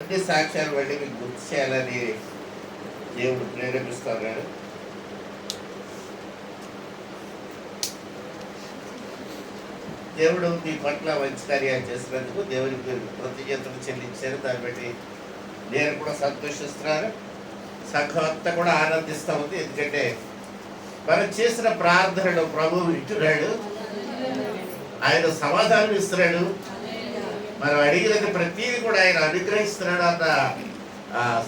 కొన్ని సాక్ష్యాలు బట్టి మీకు గుర్తు చేయాలని దేవుడు ప్రేరేపిస్తున్నాడు. దేవుడు మీ పట్ల మంచి కార్యాలు చేసినందుకు దేవునికి కృతజ్ఞతలు చెల్లించారు. దాన్ని బట్టి నేను కూడా సంతోషిస్తున్నాను, సంఘం అంతా కూడా ఆనందిస్తూ ఉంది. ఎందుకంటే మనం చేసిన ప్రార్థనలు ప్రభువు వింటున్నాడు, ఆయన సమాధానం ఇస్తున్నాడు, మనం అడిగినది ప్రతిదీ కూడా ఆయన అనుగ్రహిస్తున్నాడు అన్న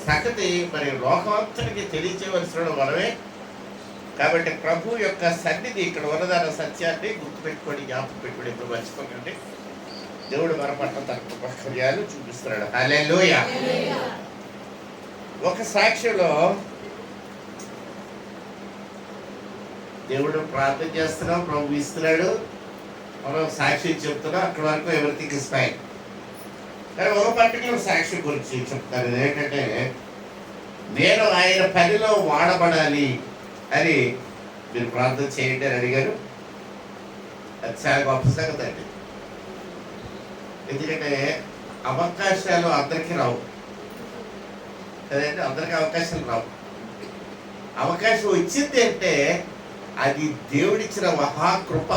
సంగతి మరి లోకవంతుడికి తెలియచేయవలసిన మనమే. కాబట్టి ప్రభు యొక్క సన్నిధి ఇక్కడ ఉన్నదన్న సత్యాన్ని గుర్తుపెట్టుకొని జ్ఞాపకం పెట్టుకుని ఎప్పుడు మర్చిపోకండి. దేవుడు మన పట్ల తన కార్యాలు చూపిస్తున్నాడు. హల్లెలూయా. ఒక సాక్ష్యంలో దేవుడు ప్రార్థన చేస్తున్నాం, ప్రభు ఇస్తున్నాడు, మనం సాక్షి చెప్తున్నాం. అక్కడి వరకు ఎవరిథింగ్ ఇస్ ఫైన్. కానీ ఒక పర్టికులర్ సాక్షి గురించి చెప్తాను. ఏంటంటే నేను ఆయన పనిలో వాడబడాలి అని మీరు ప్రార్థన చేయండి అని అడిగారు. అది చాలా గొప్ప సంగతి అండి. ఎందుకంటే అవకాశాలు అందరికీ రావు కదండి, అందరికీ అవకాశాలు రావు. అవకాశం వచ్చింది అంటే అది దేవుడిచ్చిన మహాకృప.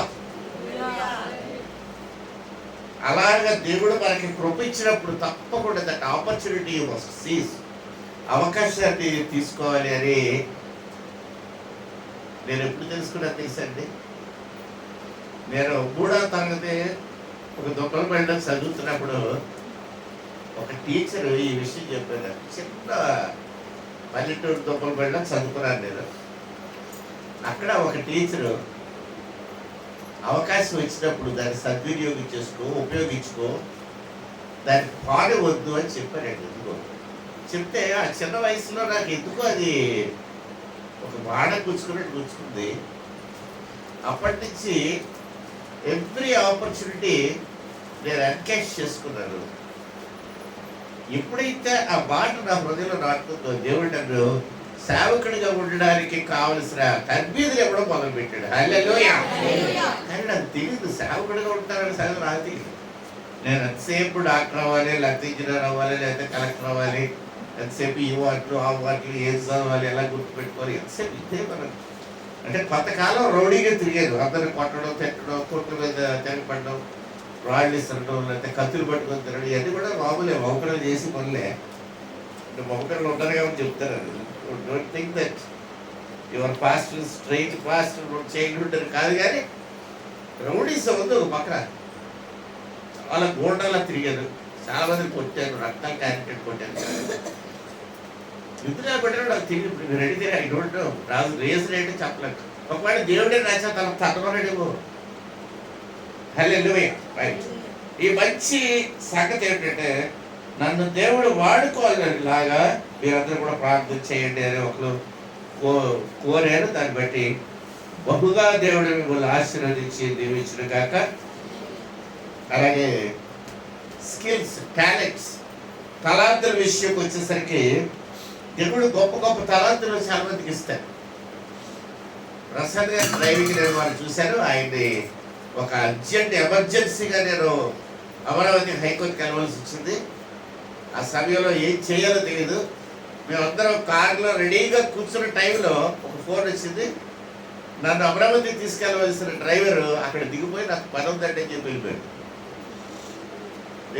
అలాగా దేవుడు మనకి కృప ఇచ్చినప్పుడు తప్పకుండా దట్ ఆపర్చునిటీ మస్ట్ సీజ్, అవకాశాన్ని తీసుకోవాలి అని నేను ఎప్పుడు తెలుసుకున్నా తెలుసండి. నేను 3వ తరగతి ఒక దొక్కలపల్లిలో చదువుతున్నప్పుడు ఒక టీచరు ఈ విషయం చెప్పారు. చిన్న పల్లెటూరు దొక్కలపల్లిలో చదువుకున్నాను నేను. అక్కడ ఒక టీచరు అవకాశం వచ్చినప్పుడు దాన్ని సద్వినియోగం చేసుకో, ఉపయోగించుకో, దాన్ని పాడవద్దు అని చెప్పారండి. ఎందుకో చెప్తే ఆ చిన్న వయసులో నాకు ఎందుకో అది ఒక బాణ గుచ్చుకుంది. అప్పటి నుంచి ఎవ్రీ ఆపర్చునిటీ నేను ఎన్కేష్ చేసుకున్నాను. ఎప్పుడైతే ఆ మాట నా హృదయంలో నాటుతుందో దేవుడు నన్ను సేవకుడిగా ఉండడానికి కావలసిన తర్బీదులు ఇవ్వడం మొదలుపెట్టాడు. హల్లెలూయా. కానీ నాకు తెలియదు సేవకుడిగా ఉంటారని సగం నాకు తెలియదు. నేను ఎంతసేపు డాక్టర్ అవ్వాలి, లేకపోతే ఇంజనీర్ అవ్వాలి, లేకపోతే కలెక్టర్ అవ్వాలి, ఎంతసేపు ఈ వాటిలు ఆ వాటిలు ఏం చదవాలి, ఎలా గుర్తుపెట్టుకోవాలి, ఎంతసేపు ఇదే మనం. అంటే కొంతకాలం రౌడీగా తిరిగారు. అందరిని కొట్టడం, తిట్టడం, కొట్టు మీద తెగపడడం, రాళ్ళు ఇస్తడం, లేకపోతే కత్తులు పట్టుకొని తిరగడం, ఇవన్నీ కూడా మామూలే, మౌకరాలు చేసి పనులే. మౌకరాలు ఉంటారు కాబట్టి చెప్తారు. Don't think that your past straight past childhood అని కాదు. కానీ రౌడీస్ ఉంది ఒక పక్కన. చాలా గోండాలా తిరిగారు, చాలా మందిని కొట్టాను, రక్తాలు క్యారెక్టర్ కొట్టాను. యుద్ధంగా పెట్టారు నాకు తిరిగి. ఇప్పుడు ready I don't know, Raju race rate చెప్పలేదు. ఒకవేళ దేవుడే రాసా తన తగ్గమన్నాడేమో. హల్లెలూయా. రైట్. ఈ మంచి సంగతి ఏంటంటే నన్ను దేవుడు వాడుకోవాలని లాగా మీరందరూ కూడా ప్రార్థన చేయండి అని ఒకరు కోరారు. దాన్ని బట్టి బహుగా దేవుడు మిమ్మల్ని ఆశీర్వదించి దీవించిన కాక. అలాగే స్కిల్స్, టాలెంట్స్, తలాంతుల విషయంకి వచ్చేసరికి దేవుడు గొప్ప గొప్ప తలాంతులు చాలా మందికి ఇస్తారు. ప్రసాద్ గారు డ్రైవింగ్ నేను వాళ్ళు చూశాను. ఆయన్ని ఒక అర్జెంట్ ఎమర్జెన్సీగా నేను అమరావతి హైకోర్టుకి వెళ్ళవలసి వచ్చింది. ఆ సమయంలో ఏం చేయాలో తెలియదు. మేమందరం కారులో రెడీగా కూర్చున్న టైంలో ఒక ఫోన్ వచ్చింది. నన్ను అమరావతి తీసుకెళ్ళవలసిన డ్రైవరు అక్కడ దిగిపోయి నాకు పని ఉందంటే అని చెప్పి వెళ్ళిపోయాడు.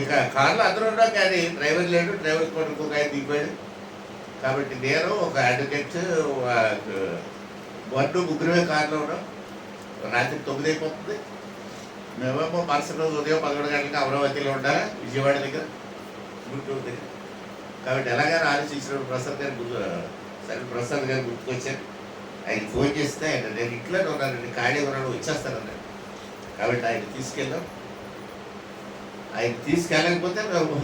ఇక కార్లో అందరూ ఉన్నాం కానీ డ్రైవర్ లేడు. డ్రైవర్ కూడా ఇంకొక ఆయన దిగిపోయాడు. కాబట్టి నేను ఒక అడ్వకేట్ ముగ్గురమే కార్లో ఉన్నాం. రాత్రి 9 అయిపోతుంది. మేమేమో మరుసటి రోజు ఉదయం 11 గంటలకు అమరావతిలో ఉండాలి, విజయవాడ దగ్గర, గుంటూరు దగ్గర. కాబట్టి ఎలాగైనా ఆలోచించినప్పుడు ప్రసాద్ గారు గుర్తుకొచ్చారు. ఆయన ఫోన్ చేస్తే ఆయన నేను ఇంట్లోనే ఉన్నానండి, ఖాళీ ఉన్నాను, వచ్చేస్తానన్నాడు. కాబట్టి ఆయన తీసుకెళ్ళాం. ఆయన తీసుకెళ్ళకపోతే మేము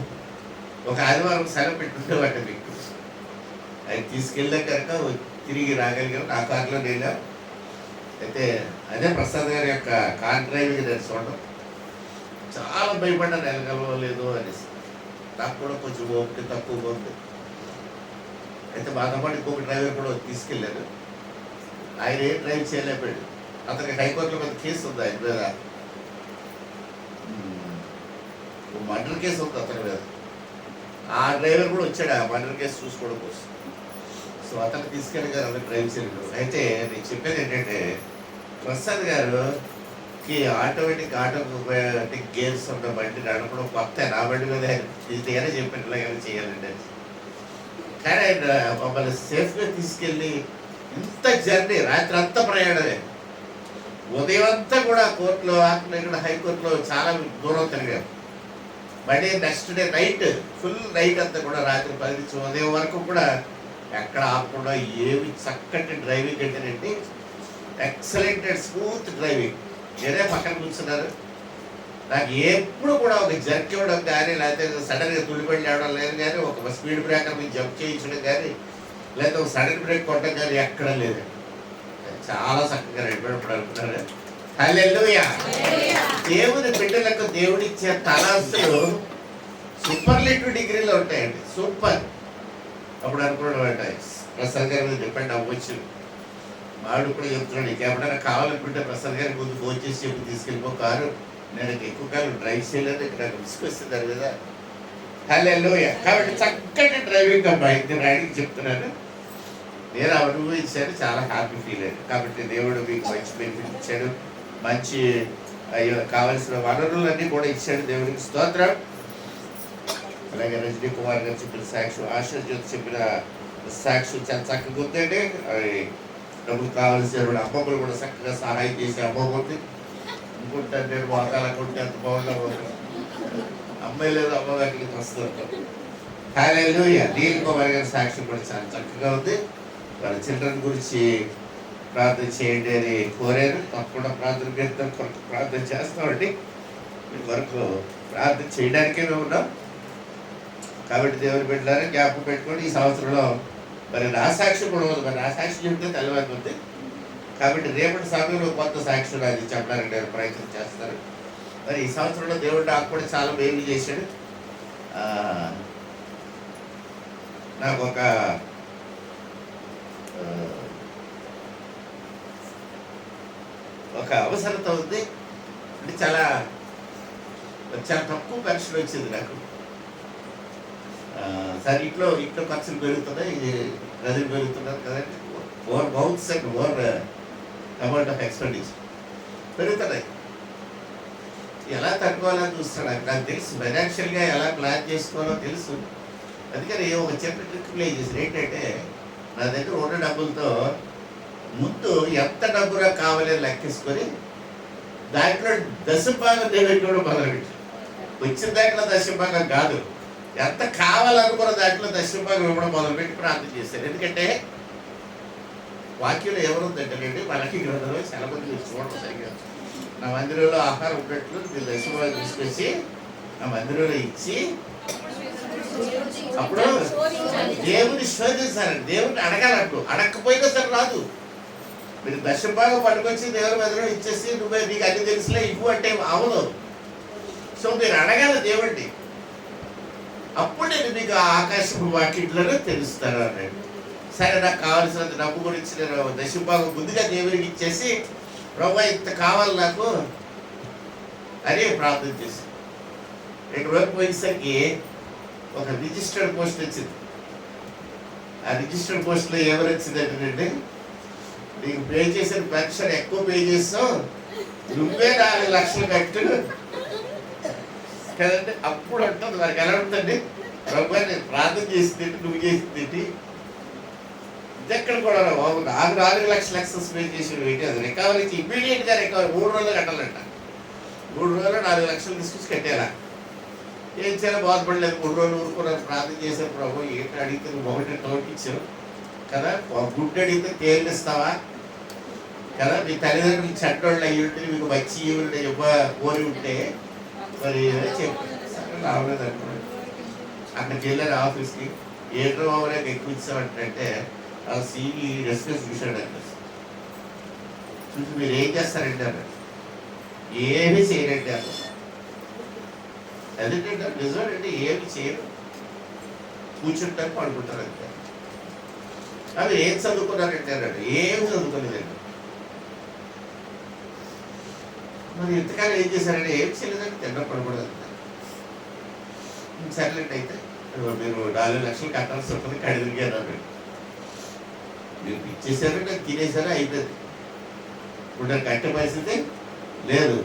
ఒక ఆదివారం సెలవు పెట్టుండేవాట మీకు. ఆయన తీసుకెళ్ళాం కనుక తిరిగి రాగలిగాం. నా కార్లో వెళ్ళాం. అయితే అదే ప్రసాద్ గారి యొక్క కార్ డ్రైవింగ్ నేను చూడడం చాలా భయపడ్డాను, వెళ్ళగలవలేదు అనేసి. నాకు కూడా కొంచెం ఓపిక తక్కువ ఉంది. అయితే మాతో పాటు ఇంకొక డ్రైవర్ కూడా తీసుకెళ్ళారు. ఆయన ఏం డ్రైవ్ చేయలేకపోయాడు. అతనికి హైకోర్టులో కొంత కేసు ఉంది ఆయన మీద, మర్డర్ కేసు ఉంది అతని మీద. ఆ డ్రైవర్ కూడా వచ్చాడు ఆ మర్డర్ కేసు చూసుకోవడం కోసం. సో అతను తీసుకెళ్ళి గారు అలా డ్రైవ్ చేయడం. అయితే నేను చెప్పేది ఏంటంటే ప్రసాద్ గారుకి ఆటోమేటిక్ గేర్స్ ఉన్న బండి నడపడం కొత్త. నా బండి మీద ఇది చెప్పాను ఇలాగ చేయాలంటే. కానీ ఆయన మమ్మల్ని సేఫ్గా తీసుకెళ్ళి ఇంత జర్నీ రాత్రి అంతా ప్రయాణమే. ఉదయం అంతా కూడా కోర్టులో ఇక్కడ హైకోర్టులో చాలా దూరం తిరిగాం. మళ్ళీ next day night full night అంతా కూడా రాత్రి 10 నుంచి ఉదయం వరకు కూడా ఎక్కడ ఆపకుండా ఏమి చక్కటి డ్రైవింగ్ అంటేనండి. Excellent and smooth driving. నేనే పక్కన కూర్చున్నారు. నాకు ఎప్పుడు కూడా ఒక జర్క్ ఇవ్వడం కానీ లేకపోతే సడన్గా తుడిపడి లేవడం లేదు కానీ ఒక స్పీడ్ బ్రేకర్ మీద జంప్ చేయించడం కానీ లేకపోతే ఒక సడన్ బ్రేక్ కొట్టడం కానీ ఎక్కడ లేదు. చాలా చక్కగా నడిపేటప్పుడు అనుకున్నారు. హల్లెలూయా. దేవుని బిడ్డలకు దేవుడిచ్చే తలాస్తులు సూపర్లేటివ్ డిగ్రీలో ఉంటాయండి. సూపర్. అప్పుడు అనుకోవడం అంటే ప్రసాద్ గారి మీద డిపెండ్ అవ్వచ్చు. వాడు కూడా చెప్తున్నాడు, నీకు ఎప్పుడైనా కావాలనుకుంటే ప్రసాద్ గారి ముందు ఫోన్ చేసి చెప్పి తీసుకెళ్ళిపో కారు. నేను ఎక్కువ కాలం డ్రైవ్ చేయలేదు, నాకు విసుకొస్తుంది దాని మీద. హల్లెలూయా. కాబట్టి చక్కటి డ్రైవింగ్ అబ్బాయి రాయడానికి చెప్తున్నాను. నేను అనుభవించాను, చాలా హ్యాపీ ఫీల్ అయ్యాను. కాబట్టి దేవుడు మీకు మంచి బెనిఫిట్ ఇచ్చాడు, మంచి కావలసిన వనరులన్నీ కూడా ఇచ్చాడు. దేవుడికి స్తోత్రం. అలాగే రజనీ కుమార్ గారు చెప్పిన సాక్షి, ఆశాజ్యోతి చెప్పిన సాక్షి చాలా చక్కగా గుర్తండి. అవి డబ్బులు కావాల్సిన అమ్మమ్మలు కూడా చక్కగా సహాయం చేసే అమ్మమ్మకి అనుకుంటాను. నేను వాకాలు అనుకుంటే అంత బాగుంటాము. అమ్మాయి లేదు అమ్మగారికి వస్తుంటాం. హల్లెలూయా. నీల్ కుమార్ గారి సాక్షి కూడా చాలా చక్కగా ఉంది. వాళ్ళ చిల్డ్రన్ గురించి ప్రార్థన చేయండి అని కోరారు. తప్పకుండా ప్రార్థన చేద్దాం, కొరకు ప్రార్థన చేస్తామండి. మీ కొరకు ప్రార్థన చేయడానికే మేము ఉన్నాం. కాబట్టి దేవుని బిడ్డలారా జ్ఞాపకం పెట్టుకోండి. ఈ సంవత్సరంలో మరి నా సాక్షి కూడా ఉంది. మరి నా సాక్షి చెప్తే తెల్లవారి ఉంది. కాబట్టి రేపటి సమయంలో కొత్త సాక్షులు అది చెప్పడానికి నేను ప్రయత్నం చేస్తాను. మరి ఈ సంవత్సరంలో దేవుడు నాకు కూడా చాలా మేలు చేశాడు. నాకు ఒక అవసరత ఉంది. అంటే చాలా తక్కువ పెన్షన్ వచ్చింది నాకు. సరే ఇంట్లో ఖర్చులు పెరుగుతున్నాయి, గదులు పెరుగుతున్నారు కదండి. More mouths and more amount of expenditure పెరుగుతున్నాయి. ఎలా తట్టుకోవాలని చూస్తున్నాను. నాకు తెలుసు ఫైనాన్షియల్గా ఎలా ప్లాన్ చేసుకోవాలో తెలుసు. అందుకని ఒక చిన్న ట్రిక్ ప్లే చేశాను. ఏంటంటే నా దగ్గర ఉన్న డబ్బులతో ముందు ఎంత డబ్బుగా కావాలని లెక్కేసుకొని దాంట్లో దశభాగం దేవుడికి కూడా మొదలుపెట్టి, వచ్చిన దాంట్లో దశభాగం కాదు, ఎంత కావాలనుకున్న దాంట్లో దశభాగం ఇవ్వడం మొదలుపెట్టి ప్రార్థన చేశాను. ఎందుకంటే వాక్యంలో ఎవరుందంటేనండి, మనకి గ్రంథంలో చాలా మంది మీరు చూడడం సరిగ్గా. నా మందిరంలో ఆహారం ఉన్నట్లు మీరు దశభాగం తీసుకొచ్చి నా మందిరంలో ఇచ్చి అప్పుడు దేవుని శోధించాలండి. దేవుడిని అడగాలంటూ, అడగకపోయినా సరే రాదు. మీరు దశభాగం పట్టుకొచ్చి దేవుని మందిరం ఇచ్చేసి నువ్వే నీకు అన్ని తెలుసులే ఇవ్వు అంటే అవదు. సో మీరు అడగాలి దేవుడిని. అప్పుడు నేను మీకు ఆకాశపు వాకిట్లను తెలుస్తాను అన్నాడు. సరే, నాకు కావాల్సినంత డబ్బు గురించి నేను దశభాగం ముందుగా దేవుడికి ఇచ్చేసి ప్రభు ఇంత కావాలి నాకు అని ప్రార్థన చేసి 2 రోజులు పోయేసరికి ఒక రిజిస్టర్డ్ పోస్ట్ వచ్చింది. ఆ రిజిస్టర్డ్ పోస్ట్లో ఎవరు వచ్చిందంటే, నీకు పే చేసిన పెన్షన్ ఎక్కువ పే చేస్తావు, నువ్వే 4 లక్షలు కట్టు కదండి. అప్పుడు ఉంటుంది మనకి ఎలా ఉంటుందండి, ప్రభు నేను ప్రార్థన చేసి తింటి, నువ్వు చేసి తింటి ఎక్కడ కూడా బాబు 4 లక్షలు ఎక్సెస్ పే చేసి ఏంటి, అది రికవరీకి ఇమీడియట్గా రికవరీ 3 రోజులు కట్టాలంట. 3 రోజులు 4 లక్షలు తీసుకొచ్చి కట్టేలా. ఏం చేయాలో బాధపడలేదు. 3 రోజులు ఊరుకున్నారు, ప్రార్థన చేశారు. ప్రభు ఏంటి అడిగితే నువ్వు ఒకటి నోటి ఇచ్చావు కదా, గుడ్డు అడిగితే తేలిస్తావా కదా, మీ తల్లిదండ్రులు చెడ్డోళ్ళు అయ్యి ఉంటే మీకు మంచి ఈవులు కోరి ఉంటే మరి చెప్పారు. రావలేదు అనుకోండి. అక్కడికి వెళ్ళారు ఆఫీస్కి. ఏంటో బాబులకు ఎక్కువ ఇచ్చామంటే ఆ సీఈ రెస్పాన్స్ చూశాడంటే, చూసి మీరు ఏం చేస్తారంటే అన్నాడు. ఏమీ చేయరండి అన్న. అదేంటంటే నిజం అంటే ఏమి చేయరు, కూర్చుంటారు, పడుకుంటారు అంతే. అవి ఏం చదువుకున్నారంటే అన్నాడు. ఏమి చదువుకోలేదండి. మరి ఇంతకాలం ఏం చేశారంటే ఏం చేయలేదంటే తిన్న పడకూడదు. సర్లేండి అయితే మీరు 4 లక్షలు కట్టాల్సి ఉంటుంది, కడిగిరిగారు మీరు ఇచ్చేసారు, నేను తినేసారు, అయిపోయింది. ఇప్పుడు నాకు కట్టే పరిస్థితి లేదు.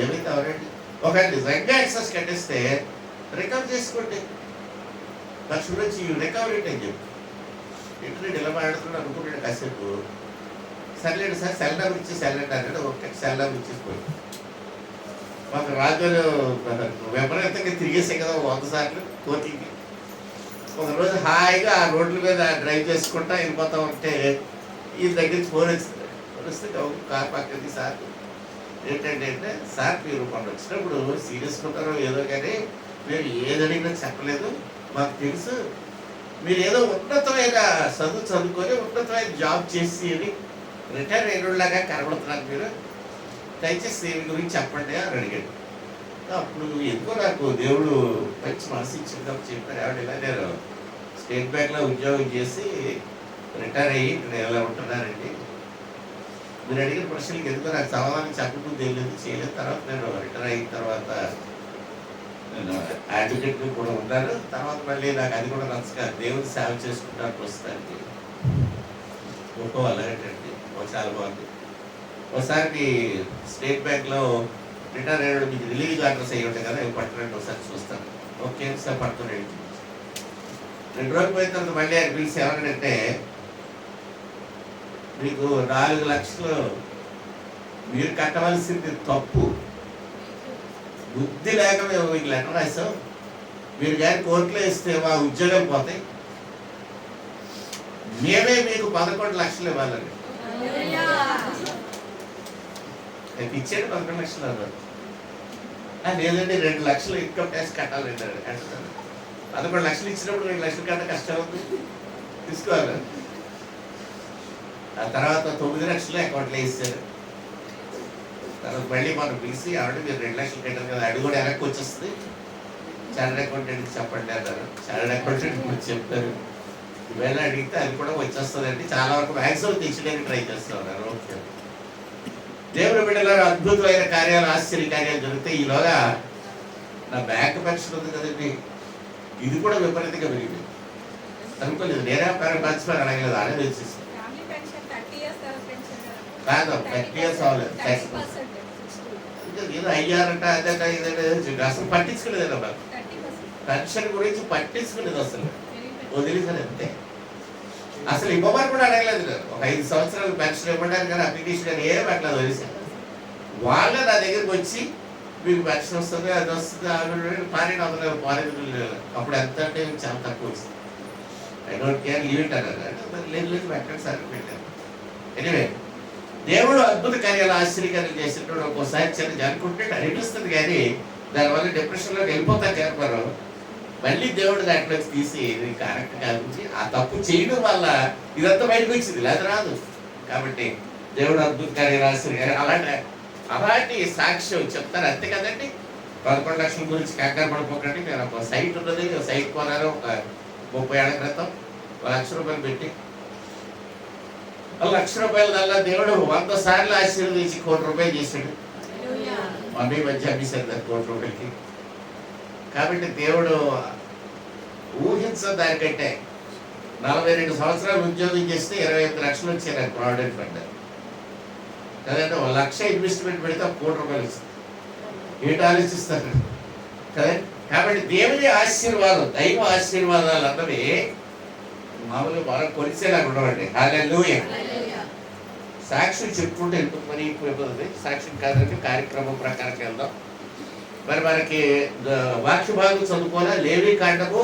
ఏమైతే అవరండి. ఒక నిజంగా ఎక్సెస్ కట్టేస్తే రికవర్ చేసుకోండి. నాకు చూడొచ్చి రికవరీ అని చెప్పి ఇంటర్నెట్ ఇలా మాట్లాడుతున్నాడు అనుకుంటాడు. కాసేపు సర్లేండి సార్ సెల్ నెంబర్ ఇచ్చి సెల్ అంటే ఒక సెల్ నెంబర్ ఇచ్చేసిపోయి మాకు రాజులు విపరీతంగా తిరిగేసాయి కదా 100 సార్లు కోర్టులకి. ఒకరోజు హాయిగా ఆ రోడ్ల మీద డ్రైవ్ చేసుకుంటా వెళ్ళిపోతా ఉంటే ఈ దగ్గర నుంచి ఫోన్ వచ్చింది. ఫోన్ వస్తే కార్ పక్కకి సార్ ఏంటంటే సార్ మీరు మొన్న వచ్చినప్పుడు సీరియస్ ఉంటారో ఏదో కానీ మేము ఏదడిగినా చెప్పలేదు, మాకు తెలుసు మీరు ఏదో ఉన్నతమైన చదువుకొని ఉన్నతమైన జాబ్ చేసి రిటైర్ అయినలాగా కనబడుతున్నారు, మీరు దయచేసి దీని గురించి చెప్పండి అని అడిగాడు. అప్పుడు ఎందుకో నాకు దేవుడు మంచి మనసు ఇచ్చిందని చెప్పారు. ఆవిడ ఇలా నేను స్టేట్ బ్యాంక్లో ఉద్యోగం చేసి రిటైర్ అయ్యి ఇక్కడ ఎలా ఉంటున్నారండి, మీరు అడిగిన ప్రశ్నలకు ఎందుకో నాకు సమాధానం చెప్పకుండా తెలియదు, చేయలేదు. తర్వాత నేను రిటైర్ అయిన తర్వాత నేను అడ్వకేట్ కూడా ఉన్నాను. తర్వాత మళ్ళీ నాకు అది కూడా నచ్చక దేవుని సేవ చేసుకుంటాను ప్రస్తుతానికి. గొప్ప అలాగేటండి చాలా బాగుంది. ఒకసారి స్టేట్ బ్యాంక్లో రిటైర్ అయ్యాడు, మీకు రిలీజ్ ఆర్డర్స్ అయ్యి ఉంటాయి కదా, ఇవి పట్టరండి ఒకసారి చూస్తాను. ఓకే సార్ పడుతున్నాడు. 2 రోజులు పోయిన తర్వాత మళ్ళీ ఆయన పిలిచి ఏమన్నాడంటే మీకు 4 లక్షలు మీరు కట్టవలసింది తప్పు, బుద్ధి లేక మేము మీకు లెటర్ రాసాం, మీరు కానీ కోర్టులో ఇస్తే మా ఉద్యోగాలు పోతాయి, మేమే మీకు 11 లక్షలు ఇవ్వాలండి. ఇచ్చాడు 11 లక్షలు అన్నారు. లేదండి 2 లక్షలు ఇన్కమ్ ట్యాక్స్ కట్టాలండి అంటున్నాను. 11 లక్షలు ఇచ్చినప్పుడు 2 లక్షలు కట్ట కష్టం ఉంది, తీసుకోవాలి. ఆ తర్వాత 9 లక్షలు అకౌంట్లో వేసారు. తర్వాత మళ్ళీ మనం పిలిచి ఆవిడ మీరు 2 లక్షలు కట్టారు కదా, అడి కూడా వెనక్కి వచ్చేస్తుంది, చార్టెడ్ అకౌంటెంట్కి చెప్పండి అన్నారు. చార్టెడ్ అకౌంటెంట్ కూడా చెప్పారు. ఈవేళ అడిగితే అది కూడా వచ్చేస్తుందండి, చాలా వరకు మ్యాక్సిమం తెచ్చడానికి ట్రై చేస్తూ ఉన్నారు. ఓకే, దేవుని బిడ్డలో అద్భుతమైన కార్యాలు, ఆశ్చర్య కార్యాలు జరిగితే ఈలోగా నా బ్యాంక్ పెన్షన్ ఉంది కదండి, ఇది కూడా విపరీతంగా పెరిగింది. అనుకోలేదు, నేనే మర్చిపోయి అడగలేదు, అనేది వచ్చేసి కాదు 30 years అవ్వలేదు, ఏదో అయ్యారంట అదంట ఇదంటే అసలు పట్టించుకునేది అమ్మా. పెన్షన్ గురించి పట్టించుకునేది అసలు వదిలేసాను అంతే. అసలు ఇవ్వమని కూడా అడగలేదు. ఒక 5 సంవత్సరాలు పెన్షన్ ఇవ్వడానికి కానీ అప్లికేషన్ కానీ ఏం అట్లా వదిలేసాను. వాళ్ళే నా దగ్గరికి వచ్చి మీకు పెన్షన్ వస్తుంది, అది వస్తుంది, పారేడు వందలు పారేడు. అప్పుడు ఎంత అంటే చాలా తక్కువ వస్తుంది. I don't care, leave it అన్నారు. లేదు పెట్టండి సార్ పెట్టాను. ఎనివే దేవుడు అద్భుత కార్యాలు, ఆశ్చర్యకార్యాలు చేసినప్పుడు ఒక్కోసారి చిన్న అనుకుంటే అనిపిస్తుంది, కానీ దానివల్ల డిప్రెషన్లోకి వెళ్ళిపోతాం కేర్పరు. మళ్ళీ దేవుడు దాంట్లోకి తీసి ఇది కరెక్ట్ కాదు, ఆ తప్పు చేయడం వల్ల ఇదంతా బయటకు వచ్చింది, లేదా రాదు. కాబట్టి దేవుడు అద్భుత కార్యాలు, ఆశ్చర్యకార్యాలు అలాంటి సాక్ష్యం చెప్తారు అంతే కదండి. 11 లక్షల గురించి కంగారు పడిపోకండి. నేను ఒక సైట్ ఉన్నది, సైట్ కొనారు ఒక 30 ఏళ్ల క్రితం, 1 లక్ష రూపాయలు పెట్టి. 1 లక్ష రూపాయల వల్ల దేవుడు 100 సార్లు ఆశీర్వదించి 1 కోటి రూపాయలు చేశాడు. మమ్మీ మధ్య అమ్మేశారు 1 కోటి రూపాయలకి. కాబట్టి దేవుడు ఊహించ దానికంటే 42 సంవత్సరాలు ఉద్యోగం చేస్తే 25 లక్షలు వచ్చాయి నాకు ప్రావిడెంట్ ఫండ్ కదంటే. 1 లక్ష ఇన్వెస్ట్మెంట్ పెడితే 1 కోటి రూపాయలు వస్తుంది. ఏంటి ఆలోచిస్తారు కదా. కాబట్టి దేవుని ఆశీర్వాదం, దైవ ఆశీర్వాదాలు అన్నవి మామూలుగా మనం కొలిసేలాగా ఉండవండి. హల్లెలూయా. సాక్ష్యం చెప్పుకుంటే ఎందుకు పని ఎక్కువైపోతుంది. సాక్ష్యం కాదంటే కార్యక్రమం ప్రకారం వెళ్దాం. మరి మనకి వాక్య భాగం చదువుకోవాలా. లేవి కాండము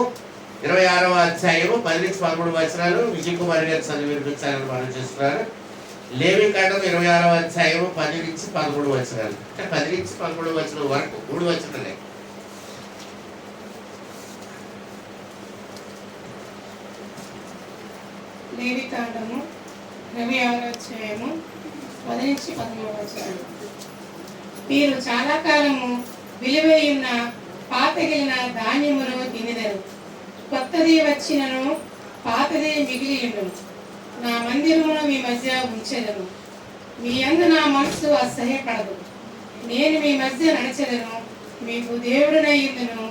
26వ అధ్యాయము 10 నుంచి 13 వచనాలు విజయ్ కుమార్ గారు చదివి వినిపించాలని మనం చేస్తున్నారు. లేవి కాండం 26వ అధ్యాయము 10 నుంచి 13 వచనాలు, అంటే 10 నుంచి 13 వచనం వరకు 3 వచనాలే. లేవి కాండము 26వ అధ్యాయము 10 నుంచి 13 వచనాలు. మీరు చాలా కాలము విలువైన పాతగిలిన ధాన్యమును తినెదరు, కొత్తది వచ్చినను పాతది మిగిలియును. నా మందిరమును మీ మధ్య ఉంచెదను, మీ యందు నా మనసు అసహ్యపడదు. నేను మీ మధ్య నడిచెదను, మీకు దేవుడినయ్యుందును,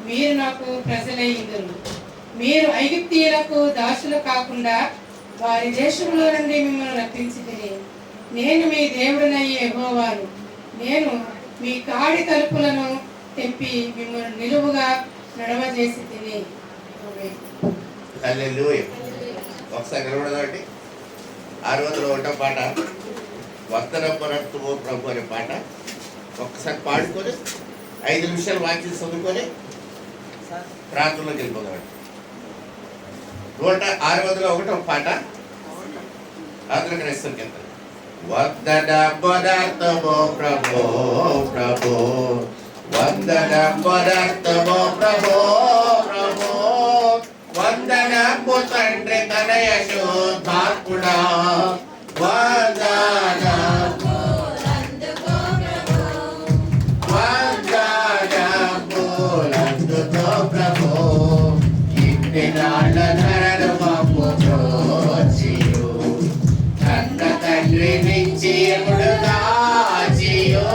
మీరు నాకు ప్రజలయ్యిందురు. మీరు ఐగుప్తీయులకు దాసులు కాకుండా వారి దేశంలో నుండి మిమ్మల్ని రప్పించితిని. నేను మీ దేవుడనయ్యే యెహోవాను. నేను మీ కాడి తలుపులను తెప్పి మిమ్మల్ని నిలువుగా నడవజేసి తిని. హల్లెలూయా. ఒకసారి నిలబడదండి. 601వ పాట వందనమ్మనత్తుమో ప్రభు అనే పాట ఒక్కసారి పాడుకొని 5 నిమిషాలు వాక్యం చదువుకొని ప్రార్థనలోకి వెళ్ళిపోదామండి. 601వ పాట ఆంధ్ర క్రైస్తవ కీర్తన. వందనమ్మనత్తుమో ప్రభు ప్రభు వందనమ్మనత్తుమో ప్రభు ప్రభు వందనము తండ్రి తనయ శోధాత్ముడా వందనము వందనములందుకో ప్రభు ఇన్ని నాళ్ళ ధరలు మమ్ము ప్రోచియు కన్న తండ్రి నుంచి ఎప్పుడు దాచియో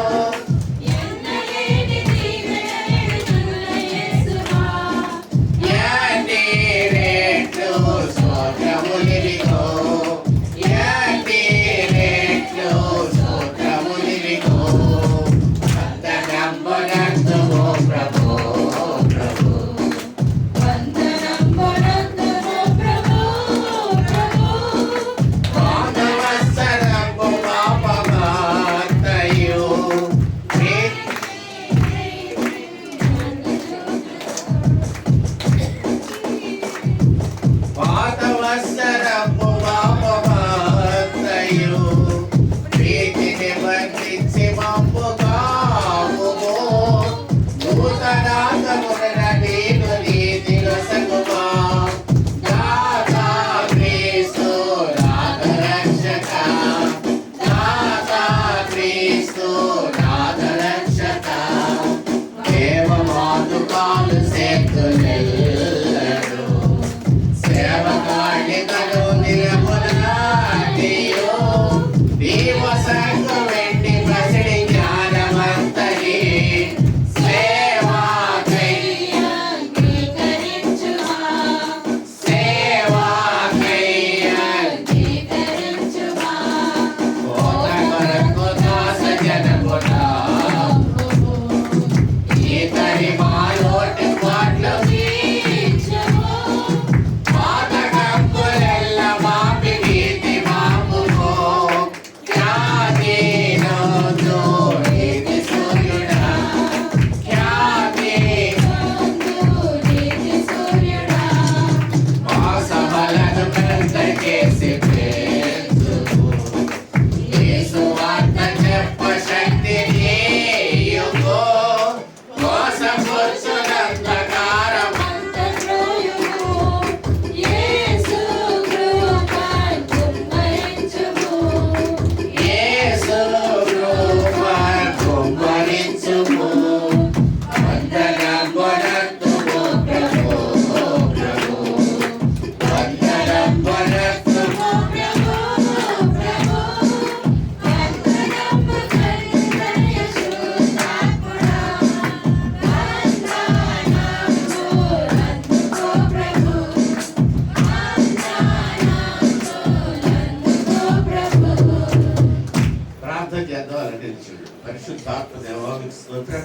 పరిశుద్ధాత్మ దేవానికి స్తోత్రం.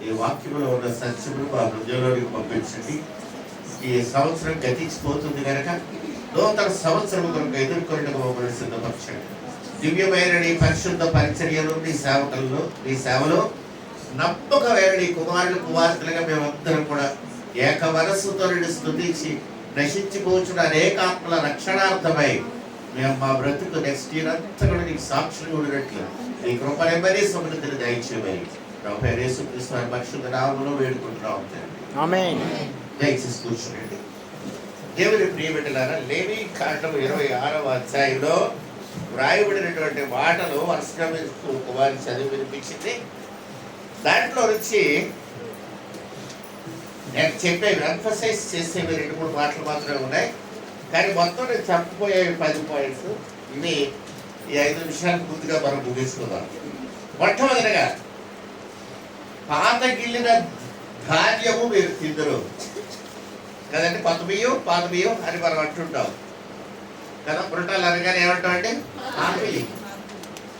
ఈ వాక్యంలో ఉన్న సత్యములు మా హృదయంలోనికి పంపించండి. ఈ సంవత్సరం గతించిపోతుంది కనుక నూతన సంవత్సరం కొరకు ఎదుర్కొంటూ మమ్మల్ని సిద్ధపరచండి. దివ్యమైన నీ పరిశుద్ధ పరిచర్యలు నీ సేవకుల్లో నీ సేవలో నమ్మకమైన నీ కుమారులు కుమార్తెలుగా మేమందరం కూడా ఏక మనస్సుతో నిన్ను స్తుతించి నశించిపోతున్న అనేకాత్మల రక్షణార్థమై మేము మా బ్రతుకు నెక్స్ట్ ఇయర్ అంతా కూడా నీకు సాక్షులు ఉండట్లు నీ కృప నెమ్మది సమృద్ధిని దయచేయమని ప్రభు యేసుక్రీస్తు వారి పరిశుద్ధ నామములో వేడుకుంటున్నాం. ఆమేన్. దయచేసి కూర్చోండి. దేవుని ప్రియబిడ్డలారా, లేవి కాండం 26వ అధ్యాయంలో వ్రాయబడినటువంటి మాటలు వరుసగా వారి చదివి వినిపించింది. దాంట్లో నుంచి నేను చెప్పేవి ఎంఫసైజ్ చేసేవి 2-3 మాటలు మాత్రమే ఉన్నాయి. కానీ మొత్తం నేను చెప్పబోయేవి 10 పాయింట్స్. ఇవి ఈ 5 నిమిషాలు పూర్తిగా మనం ముగించుకుందాం. మొట్టమొదటిగా పాత గిల్లిన ధాన్యము మీరు తిందురు కదండి. కొత్త బియ్యం పాత బియ్యం అని మనం అంటుంటాం కదా. పురటాలు అనగానే ఏమంటాం అంటే పాత బియ్యం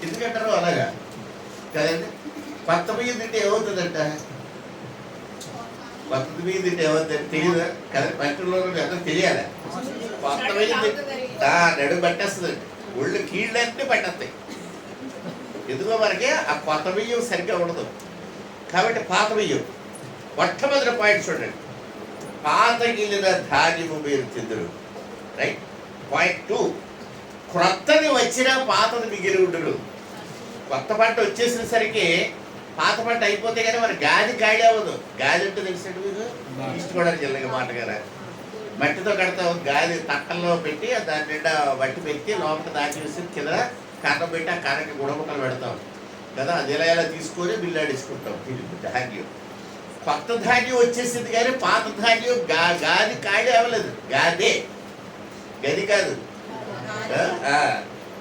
ఎందుకంటారు అలాగా కదండి. కొత్త బియ్యం తింటే ఏమవుతుందంట, కొత్త బియ్యం తింటే ఏమవుతుంది తెలియదు కదా. పల్లెటూరులో అందరూ తెలియాలి. కొత్త బియ్యం నడుము పట్టేస్తుందండి, ఒళ్ళు కీళ్ళన్నీ పట్టేస్తాయి. ఎందుకో మనకి ఆ కొత్త బియ్యం సరిగ్గా ఉండదు కాబట్టి పాత బియ్యం. మొట్టమొదటి పాయింట్ చూడండి, పాత గిల్లిన ధాన్యము మీరు తిందురు. రైట్. పాయింట్ 2, క్రొత్తది వచ్చినా పాతది మిగిలి ఉండరు. కొత్త పంట వచ్చేసేసరికి పాత పంట అయిపోతే కానీ మరి గాది కాయలే అవ్వదు. గాది అంటే తెలిసినట్టు మీకు ఇష్టపడాలి జిల్లగా మాటగారా. మట్టితో కడతాం, గాది తట్టల్లో పెట్టి దాని నిండా మట్టి పెట్టి లోపల దాచి వేసి కింద కర్ర పెట్టి ఆ కర్రకి గుడముక్కలు పెడతాం కదా. అది ఎలా తీసుకొని బిల్లాడేసుకుంటాం ధాన్యం. కొత్త ధాన్యం వచ్చేసింది కానీ పాత ధాన్యం గాది కాయలే అవ్వలేదు. గాదే, గది కాదు.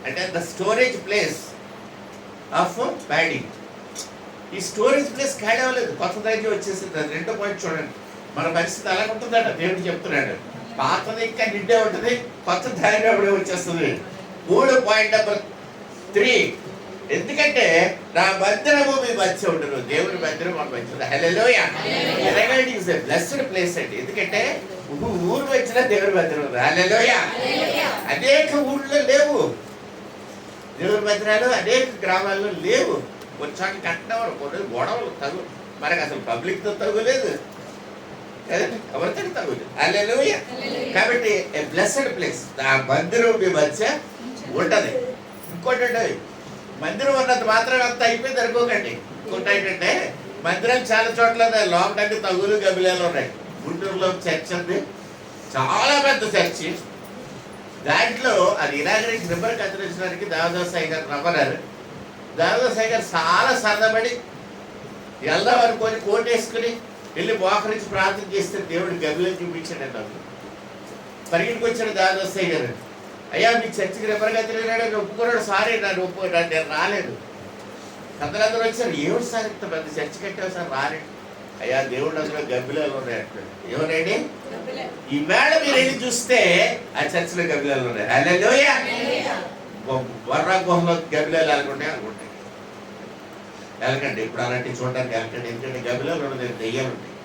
అంటే the storage place of paddy, ఈ స్టోరేజ్ ప్లేస్ ఖాళీ అవ్వలేదు. కొత్త ధాన్యం వచ్చేసింది. అది రెండో పాయింట్ చూడండి, మన పరిస్థితి అలాగ ఉంటుందట. దేవుడు చెప్తున్నాడు, పాతది ఇంకా నిండే ఉంటుంది, కొత్త ధాన్యం అప్పుడే వచ్చేస్తుంది. 3 పాయింట్ నెంబర్ 3, ఎందుకంటే నా మందిరము మీ మధ్య ఉండరు. దేవుడి మందిరం మన మధ్య ఉంది. హల్లెలూయా. ఎలాగంటే ఇట్స్ ఎ బ్లెస్డ్ ప్లేస్ అండి. ఎందుకంటే ఊరు వచ్చిన దేవుడి మందిరం ఉంది. హల్లెలూయా. అనేక ఊళ్ళో లేవు దేవుడి మందిరాలు, అనేక గ్రామాల్లో లేవు. కొంచెం కట్టినవారు కొన్ని గొడవలు తగు, మనకు అసలు పబ్లిక్తో తగులేదు కదండి, ఎవరితో తగులేదు. హల్లెలూయా. కాబట్టి ఏ బ్లెస్డ్ ప్లేస్, ఆ మందిరం మీ మధ్య ఉంటది. ఇంకోటి మందిరం ఉన్నంత మాత్రం అంత అయిపోయింది అనుకోకండి. ఇంకోటి ఏంటంటే మందిరం చాలా చోట్ల లోపల తగులు గబిలాలు ఉన్నాయి. గుంటూరులో చర్చ్ ఉంది, చాలా పెద్ద చర్చి. దాంట్లో అది ఇనాగరేషన్ రిబ్బర్ కత్తిరించడానికి దావదాస్ సాయి గారు రమ్మన్నారు. దావదాస్ సాయి గారు చాలా సరదపడి వెళ్దాం అనుకొని కోట్ వేసుకుని వెళ్ళి మోకరించి ప్రార్థన చేస్తే దేవుడు గబిలను చూపించాడు. నాకు పరిగెట్టుకు వచ్చాడు దావదాస్ సాయి గారు. అయ్యా మీ చర్చికి రిబ్బర్ కత్తిరిగాడని ఒప్పుకున్నాడు. సారీ నేను రాలేదు. అందరూ వచ్చారు, ఏమిటి సార్ ఇంత పెద్ద చర్చి కట్టావు సార్? రాలేదు. అయ్యా దేవుడు అందులో గబ్బిలాలు ఉన్నాయి అంటాడు. ఏమన్నాయండి? ఈవేళ మీరు వెళ్ళి చూస్తే ఆ చర్చిలో గబ్బిలాలు ఉన్నాయి. హల్లెలూయా. వర్రా గుహలో గబ్బిలాలు అనుకుంటాయి వెళ్ళకండి. ఇప్పుడు అలాంటివి చూడడానికి వెళ్ళకండి. ఎందుకంటే గబ్బిలాలు ఉండదు, దెయ్యాలు ఉంటాయి.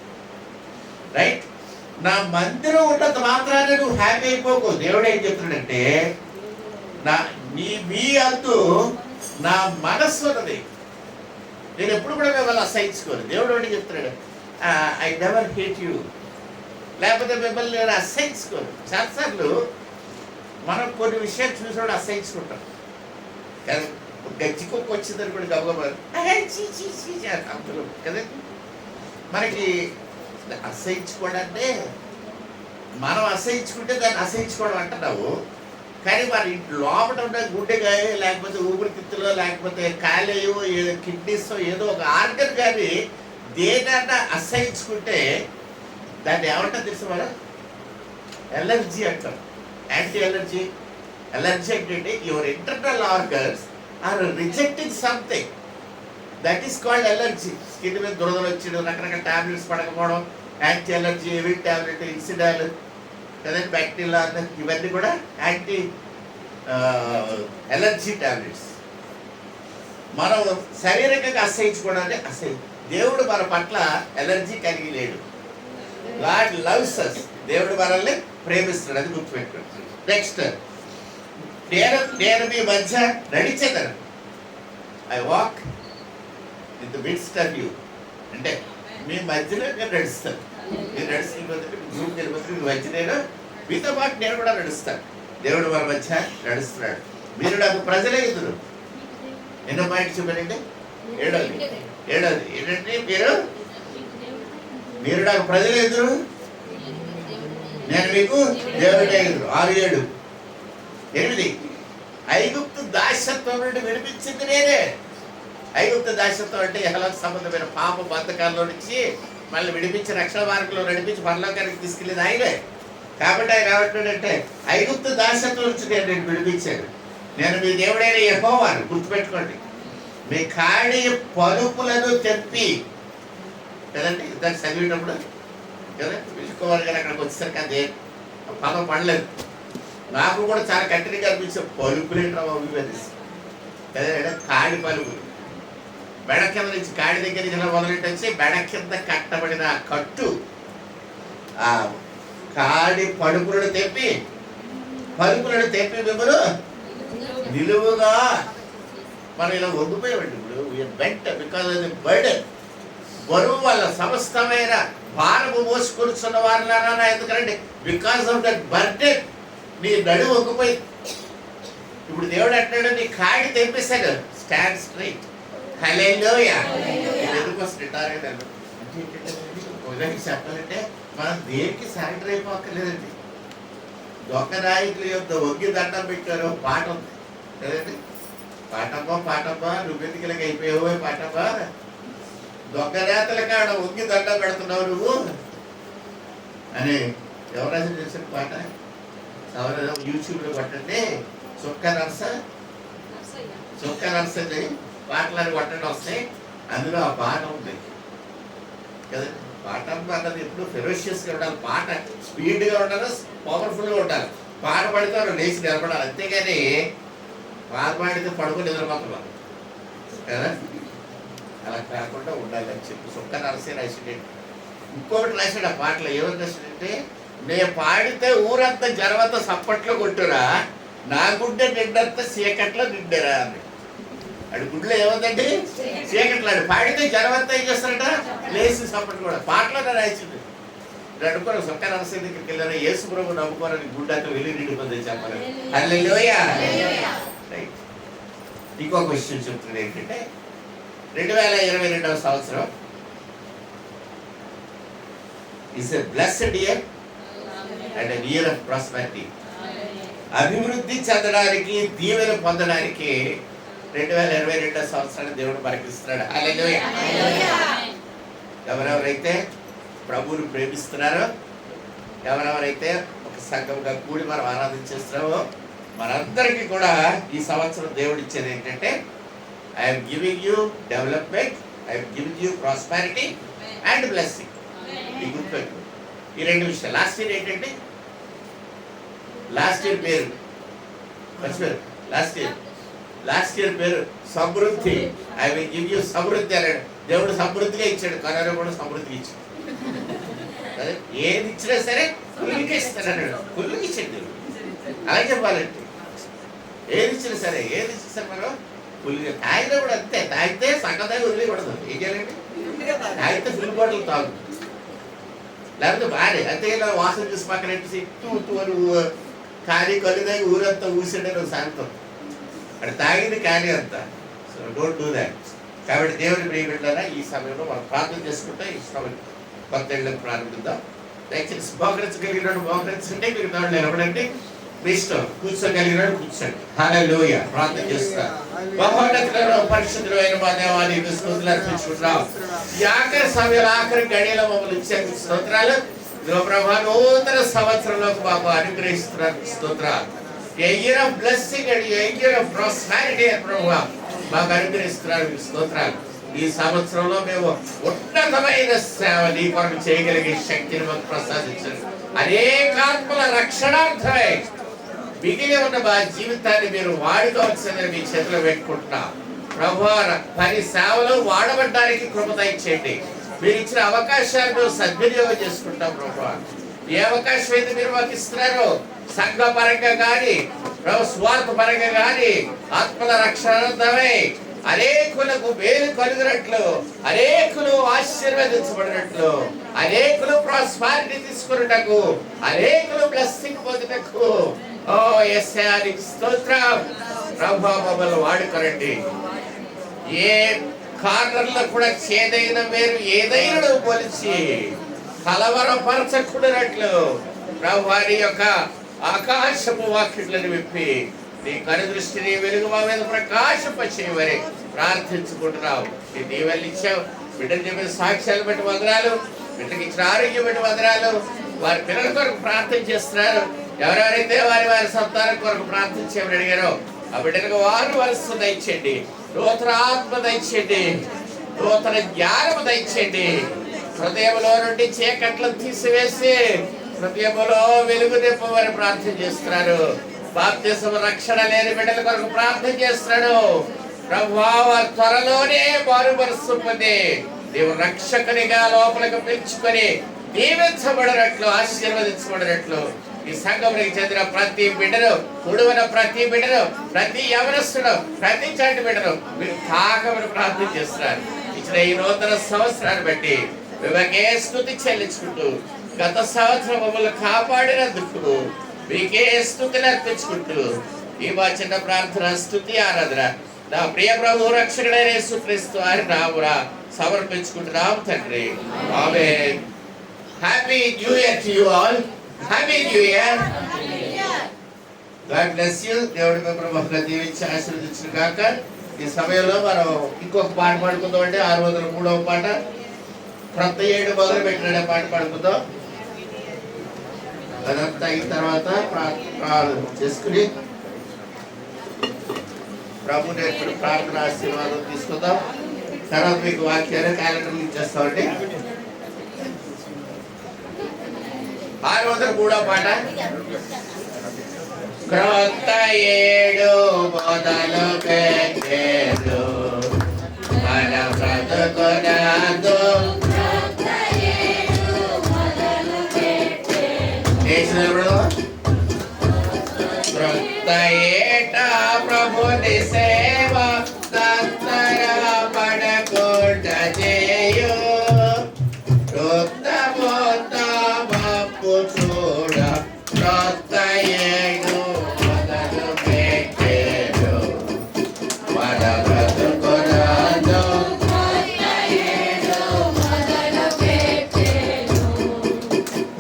రైట్. నా మందిరం ఉన్నంత మాత్రాన్ని నువ్వు హ్యాపీ అయిపోకు. దేవుడు ఏం చెప్తున్నాడంటే మీ అంతు నా మనస్సు ఉన్నది, నేను ఎప్పుడు కూడా మిమ్మల్ని అసహించుకోను. దేవుడు ఒకటి చెప్తున్నాడు, ఐ నెవర్ హేట్ యూ, లేకపోతే మిమ్మల్ని నేను అసహించుకోను. చాలాసార్లు మనం కొన్ని విషయాలు చూసినప్పుడు అసహించుకుంటాం కదా. గజ్జి కుక్క వచ్చిందని కూడా గబగబా కదా. మనకి అసహించుకోవడంటే మనం అసహించుకుంటే దాన్ని అసహించుకోవడం అంటున్నావు. కానీ మరి లోపల ఉన్న గుండెకాయ లేకపోతే ఊపిరితిత్తులో లేకపోతే కాలేయో ఏదో కిడ్నీస్ ఏదో ఒక ఆర్గన్ కానీ దేనన్నా అసహించుకుంటే దాన్ని ఏమంటారు తెలుసు మేడం? ఎలర్జీ అంటాం. Anti allergy. ఎలర్జీ అంటే your internal organs are rejecting something, that is called allergy. Skin మీద దురదలు వచ్చేయడం, రకరకాల టాబ్లెట్స్ పడకపోవడం, యాంటీ ఎలర్జీ, ఏవి టాబ్లెట్, ఇన్సిడాల్ కదండి, బ్యాక్టీరియా, ఇవన్నీ కూడా యాంటీ ఎలర్జీ టాబ్లెట్స్. మనం శారీరకంగా అసహించుకోవడానికి దేవుడు మన పట్ల ఎలర్జీ కలిగి లేడు. God loves us. దేవుడు మనల్ని ప్రేమిస్తున్నాడు, అది గుర్తుపెట్టుకోండి. నెక్స్ట్, నేను మీ మధ్య నడిచేదను. I walk in the midst of you. అంటే మీ మధ్యలో నేను నడుస్తాను. మీరు నడుస్తున్న గ్రూప్ వెళ్ళిపోతే మీ మధ్య నేను మీతో పాటు నేను కూడా నడుస్తాను. దేవుడు మన మధ్య నడుస్తున్నాడు. మీరు నాకు ప్రజలే ఎదురు. ఎన్నో పాయింట్ చూపారండి? ఏడోది ఏంటంటే మీరు నాకు ప్రజలు ఎదురు, నేను మీకు దేవుడే ఎదురు. 6, 7, 8. ఐగుప్తు దాస్యత్వం నుండి విడిపించింది నేనే. ఐగుప్తు దాస్యత్వం అంటే ఎహలకు సంబంధమైన పాప బంధకాల్లో నుంచి మళ్ళీ విడిపించి రక్షణ మార్గంలో నడిపించి పరలోకానికి తీసుకెళ్ళేది ఆయనే. కాబట్టి ఆయన ఏమంటాడంటే ఐగుప్తు దాస్యత్వం నుంచి నేను విడిపించాను. నేను మీ దేవుడైన యెహోవాను. గుర్తుపెట్టుకోండి. మీ ఖాళీ పలుపులను తెప్పి కదండి ఇందాక చదివేటప్పుడు కదా విజయకుమార్ గారు అక్కడికి వచ్చేసరికి అదే పదం పడలేదు. నాకు కూడా చాలా కఠినంగా అనిపించే పలుపులేంటాం అభివేదిసి కదండి. కాడి పలుపులు బెడ కింద నుంచి కాడి దగ్గర నుంచి ఇలా మొదలెట్టి వచ్చి బెడ కింద కట్టబడిన ఆ కట్టు ఆ కాడి పలుపులను తెప్పి మిమ్మల్ని నిలువుగా మనం ఇలా వంగిపోయామండి. ఇప్పుడు బెంట బికాజ్ అది బర్డెన్, బరువు వల్ల సమస్తమైన భారము మోసుకొనిచున్న వారిలారా ఎందుకంటే బికాస్ ఆఫ్ దట్ బర్డెన్ నీ నడుము వంగిపోయి. ఇప్పుడు దేవుడు అంటాడు నీ కాడి తెప్పిస్తాడు, స్టాండ్ స్ట్రైట్. హల్లెలూయా. ఎందుకోసం చెప్పాలంటే మనం దేనికి సరెండర్ అయిపోక్కర్లేదండి. దొంగ నాయకుల యొక్క వంగి దండం పెట్టారు పాట ఉంది కదండి. పాటమ్మా నువ్వెందుకు ఇలాగ అయిపోయావు పాటమ్మా, దొంగ నేతల కాడ వంగి దండం పెడుతున్నావు నువ్వు అని ఎవరైనా చేసిన పాట. ఎవరైనా యూట్యూబ్లో కొట్టండి చుక్క నర్సని పాటలని కొట్టండి వస్తాయి. అందులో ఆ పాట ఉంది కదండి. పాట అన్నది ఎప్పుడు ఫెరోషియస్గా ఉండాలి, పాట స్పీడ్గా ఉండాలి, పవర్ఫుల్గా ఉండాలి. పాట పడితే వాళ్ళు లేచి నిలబడాలి, అంతేగాని పాట పాడితే పడుకొని నిద్రపోతున్నారు కదా. అలా కాకుండా ఉండాలి అని చెప్పి సుక్క నరసే రాసిండే. ఇంకొకటి రాశాడు ఆ పాటలో, ఏమని రాశాడంటే నేను పాడితే ఊరంతా జనమంతా సప్పట్లో కొట్టురా, నా గుడ్డ నిండంతా చీకట్లో నిండారా అని. అడు గుడ్లో ఏముందండి చీకట్లో. ఆడు పాడితే జనమంతా ఏం చేస్తారట లేచి సప్పట్లు కూడా. పాటలోనే రాసింది. అనుకోరు సుక్క నరసే దగ్గరికి వెళ్ళారా యేసు ప్రభు నమ్ముకోరని గుడ్డంతా వెళ్ళి నిండిపోతుంది చెప్పాలి. హల్లెలూయా. రైట్. ఇంకో క్వశ్చన్ చెప్తున్నాడు ఏంటంటే 2022వ సంవత్సరం is a blessed year and an year of prosperity. అభివృద్ధి చెందడానికి దీవెన పొందడానికి 2022వ సంవత్సరాన్ని దేవుడు మనకిస్తున్నాడు. హల్లెలూయా. ఎవరెవరైతే ప్రభువుని ప్రేమిస్తున్నారో, ఎవరెవరైతే ఒక సంఘంగా కూడి మనం ఆరాధించేస్తున్నామో మనందరికీ కూడా ఈ సంవత్సరం దేవుడు ఇచ్చేది ఏంటంటే I'm giving you development, I'm giving you prosperity and blessing. ఈ గుర్తుపెట్టు ఈ రెండు విషయాలు. లాస్ట్ ఇయర్ ఏంటంటే లాస్ట్ ఇయర్ పేరు మర్చిపోయారు. లాస్ట్ ఇయర్ పేరు సమృద్ధి. ఐ విల్ గివ్ యూ సమృద్ధి అన్నాడు దేవుడు. సమృద్ధిగా ఇచ్చాడు. కరోనా కూడా సమృద్ధిగా ఇచ్చాడు. ఏది ఇచ్చినా సరే ఫుల్గా ఇస్తాడు అన్నాడు. ఫుల్గా ఇచ్చాడు దేవుడు. అలా చెప్పాలంటే ఏది ఇచ్చినా సరే మనం ఫుల్గా. తాగితే కూడా అంతే, తాగితే సగం తాగి వదిలేయకూడదు. ఏం చేయాలండి, తాగితే ఫుల్ బాటిల్ తాగు, లేకపోతే బాగానే అంతే. ఇలా వాసన చూసి పక్కన కానీ కళ్ళు తాగి ఊరంతా ఊసాడే నువ్వు సాయంత్రం అది తాగింది కానీ అంతా. So don't do that. కాబట్టి దేవుని ప్రియబిడ్డలారా ఈ సమయంలో మనం ప్రార్థన చేసుకుంటే ఈ సమయం కొత్త ఇళ్ళకు ప్రారంభిద్దాం. దయచేసి మోకరించగలిగినట్టు మోకరించండి, మీరు దాంట్లో నిలబడండి. మీ ఇష్టం, కూర్చోగలిగినట్టు కూర్చోండి. హల్లెలూయా. ప్రార్థన చేస్తాను. మహోన్నతులలో పరిశుద్ధులైన మా దేవానికి స్తుతులు అర్పించుకుంటున్నాం. ఈ ఆఖరి సమయంలో ఆఖరి గడియలో మమ్మల్ని ఇచ్చే స్తోత్రాలు. ప్రభా నూతన సంవత్సరంలోకి మాకు అనుగ్రహిస్తున్నారు స్తోత్రాలు. A year of blessing and a year of prosperity ప్రభా మాకు అనుగ్రహిస్తున్నారు స్తోత్రాలు. ఈ సంవత్సరంలో మేము ఉన్నతమైన సేవ నీ కొరకు చేయగలిగే శక్తిని మాకు ప్రసాదించండి. అనేకాత్మల రక్షణార్థమై మిగిలి ఉన్న మా జీవితాన్ని మీరు వాడుకోవచ్చునని మీ చేతిలో పెట్టుకుంటున్నా ప్రభువా. పని సేవలో వాడబడ్డానికి కృప దయచేయండి. మీరు ఇచ్చిన అవకాశాన్ని మేము సద్వినియోగం చేసుకుంటాం ప్రభువా. ఏ అవకాశం అయితే మీరు మాకు ఇస్తున్నారో సంఘ పరంగా కానీ స్వార్థ పరంగా కానీ ఆత్మల రక్షణార్థమై అనేకులకు మేలు కలుగునట్లు, అనేకులు ఆశీర్వదించబడినట్లు, అనేకులు ప్రాస్పారిటీ తీసుకున్నటకు, అనేకులు బ్లెస్సింగ్ పొందుటకు ఓ యేసయ్య స్తోత్రం. ప్రభువా మమ్మల్ని వాడుకోరండి. ఏ కార్నర్లో కూడా చేదైన మీరు ఏదైనా పోలిచి కలవరపరచకూడనట్లు ప్రభువా నీ యొక్క ఆకాశపు వాక్యులను విప్పి నీ కనుదృష్టిని వెలుగు మా మీద ప్రకాశింపచేయమని ప్రార్థించుకుంటున్నావు. నీ దీవెనలు ఇచ్చావు. బిడ్డలు చెప్పిన సాక్ష్యాలు బట్టి వందనాలు, బిడ్డకి ఇచ్చిన ఆరోగ్యం బట్టి వందనాలు. వారి పిల్లల కొరకు ప్రార్థన చేస్తున్నారు. ఎవరెవరైతే వారి వారి సంతానం కొరకు ప్రార్థించేమని అడిగారో ఆ బిడ్డలకు వారు వరుస దయచేయండి. నూతన ఆత్మ దయచేయండి, నూతన జ్ఞానము దయచేయండి. హృదయంలో నుండి చీకట్లను తీసివేసి హృదయంలో వెలుగు నింపమని ప్రార్థన చేస్తున్నారు. బాప్తిస్మ రక్షణ లేని బిడ్డల కొరకు ప్రార్థన చేస్తున్నాడు. ప్రభువా వారు త్వరలోనే మారు మనస్సు పొంది నీవు రక్షకునిగా లోపలికి పిలుచుకొని దీవించబడినట్లు ఆశీర్వదించబడినట్లు ఈ సంఘమునికి చెందిన ప్రతి బిడ్డను కుడువన ప్రతి బిడ్డను ప్రతి యవనస్తుడు ప్రతి చంటి బిడ్డను మీరు తాకమని ప్రార్థన చేస్తున్నారు. ఇచ్చిన ఈ నూతన సంవత్సరాన్ని బట్టి మీకే స్తుతి చెల్లించుకుంటూ గత సంవత్సరం మమ్మల్ని కాపాడినందుకు మీకే స్తుతిని అర్పించుకుంటూ ఈ మా చిన్న ప్రార్థన స్తుతి ఆరాధన నా ప్రియ ప్రభు రక్షకుడైన యేసుక్రీస్తు వారి నామమున సమర్పించుకుంటున్నాం తండ్రి. Amen. Happy new year to you all. Happy new year. God bless you. దేవుడి మిమ్మల్ని బహుగా దీవించి ఆశీర్వదించును గాక. ఈ సమయంలో మనం ఇంకొక పాట పాడుకుందాం. అంటే 603వ పాట క్రొత్త ఏడు మొదలు పెట్టిన పాట పాడుకుందాం. అదంతా అయిన తర్వాత ప్రార్థన చేసుకుని ప్రభు నేర్పిన ప్రార్థన ఆశీర్వాదం తీసుకుందాం. తర్వాత మీకు వాక్యాన్ని క్యాలెండర్ ఇచ్చేస్తామండి. 603వ పాట క్రొత్త ఏడు మొదలు పెట్టేరు మన బ్రతుకునందు క్రొత్త ఏట ప్రభుని సేవ తత్తర పడకుంట చేయు చూడ క్రొత్త ఏడు మొదలు పెట్టేరు మన బ్రతుకునందు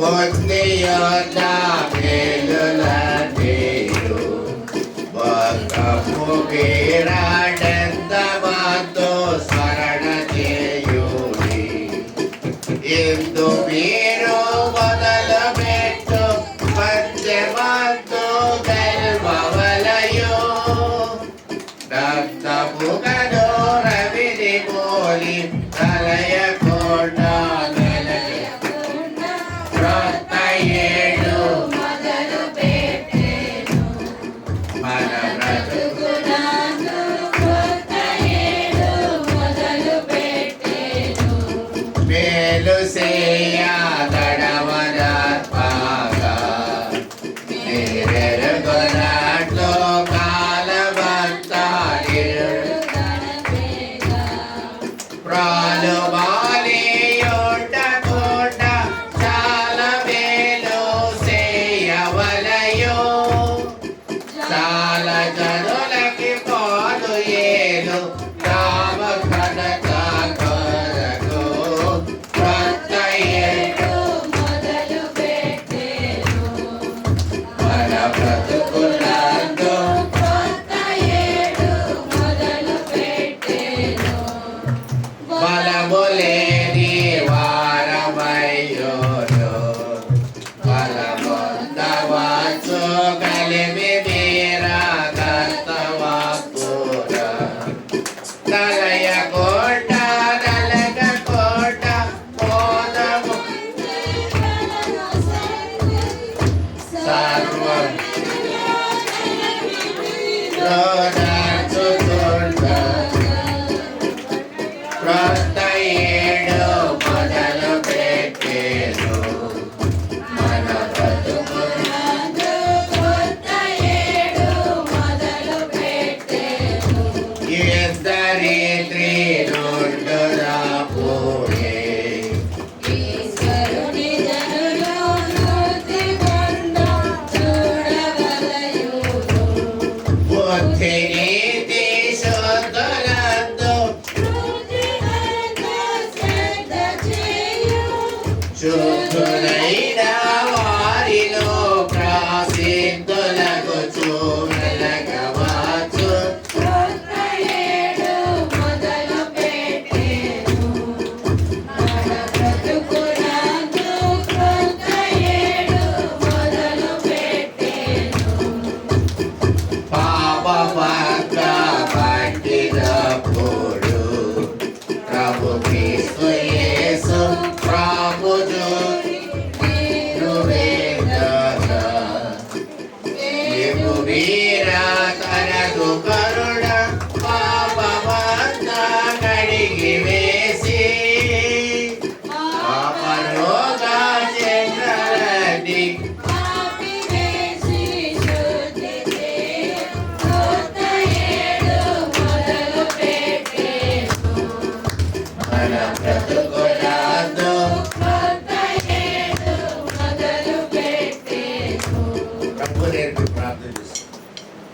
పొందియున్న మేలులన్నీయు బతుకు వీరానందమందు స్మరణ చేయుడి. ఇందు మీరు మొదలు పెట్టు పంచమందు గెల్వవలయు రక్తముగను రవిని పోలి తలయకుండా క్రొత్త ఏడు మొదలు పెట్టేను మన బ్రతుకునందు క్రొత్త ఏడు మొదలు పెట్టేను మేలు చేయదడవనాత్మగా నీరెరుగొనట్లు కాలమంతా గణపేగా ప్రాణు బాలియుండకుండా చాలా మేలు చేయవలయు చాలా జనులకి పాలు ఏలు నామ ఘనత కొరకు క్రొత్త ఏడు మొదలు పెట్టేను మన బ్రతుకునందు క్రొత్త ఏడు మొదలు పెట్టేను బలము లేని వారమయ్యోను బలముందవచ్చు కలిమి మీరా కర్తవాపుర నలయకోట నలగకోట మోదము సర్వం రోదచుతుండ క్రొత్త ఏడు మొదలు పెట్టేను మన బ్రతుకునందు క్రొత్త ఏడు మొదలు పెట్టేను ఇద్దరి త్రినుండురా పోయే ఈశ్వరుని జనులు నృతి కొండ చూడవలయును బుద్ధిని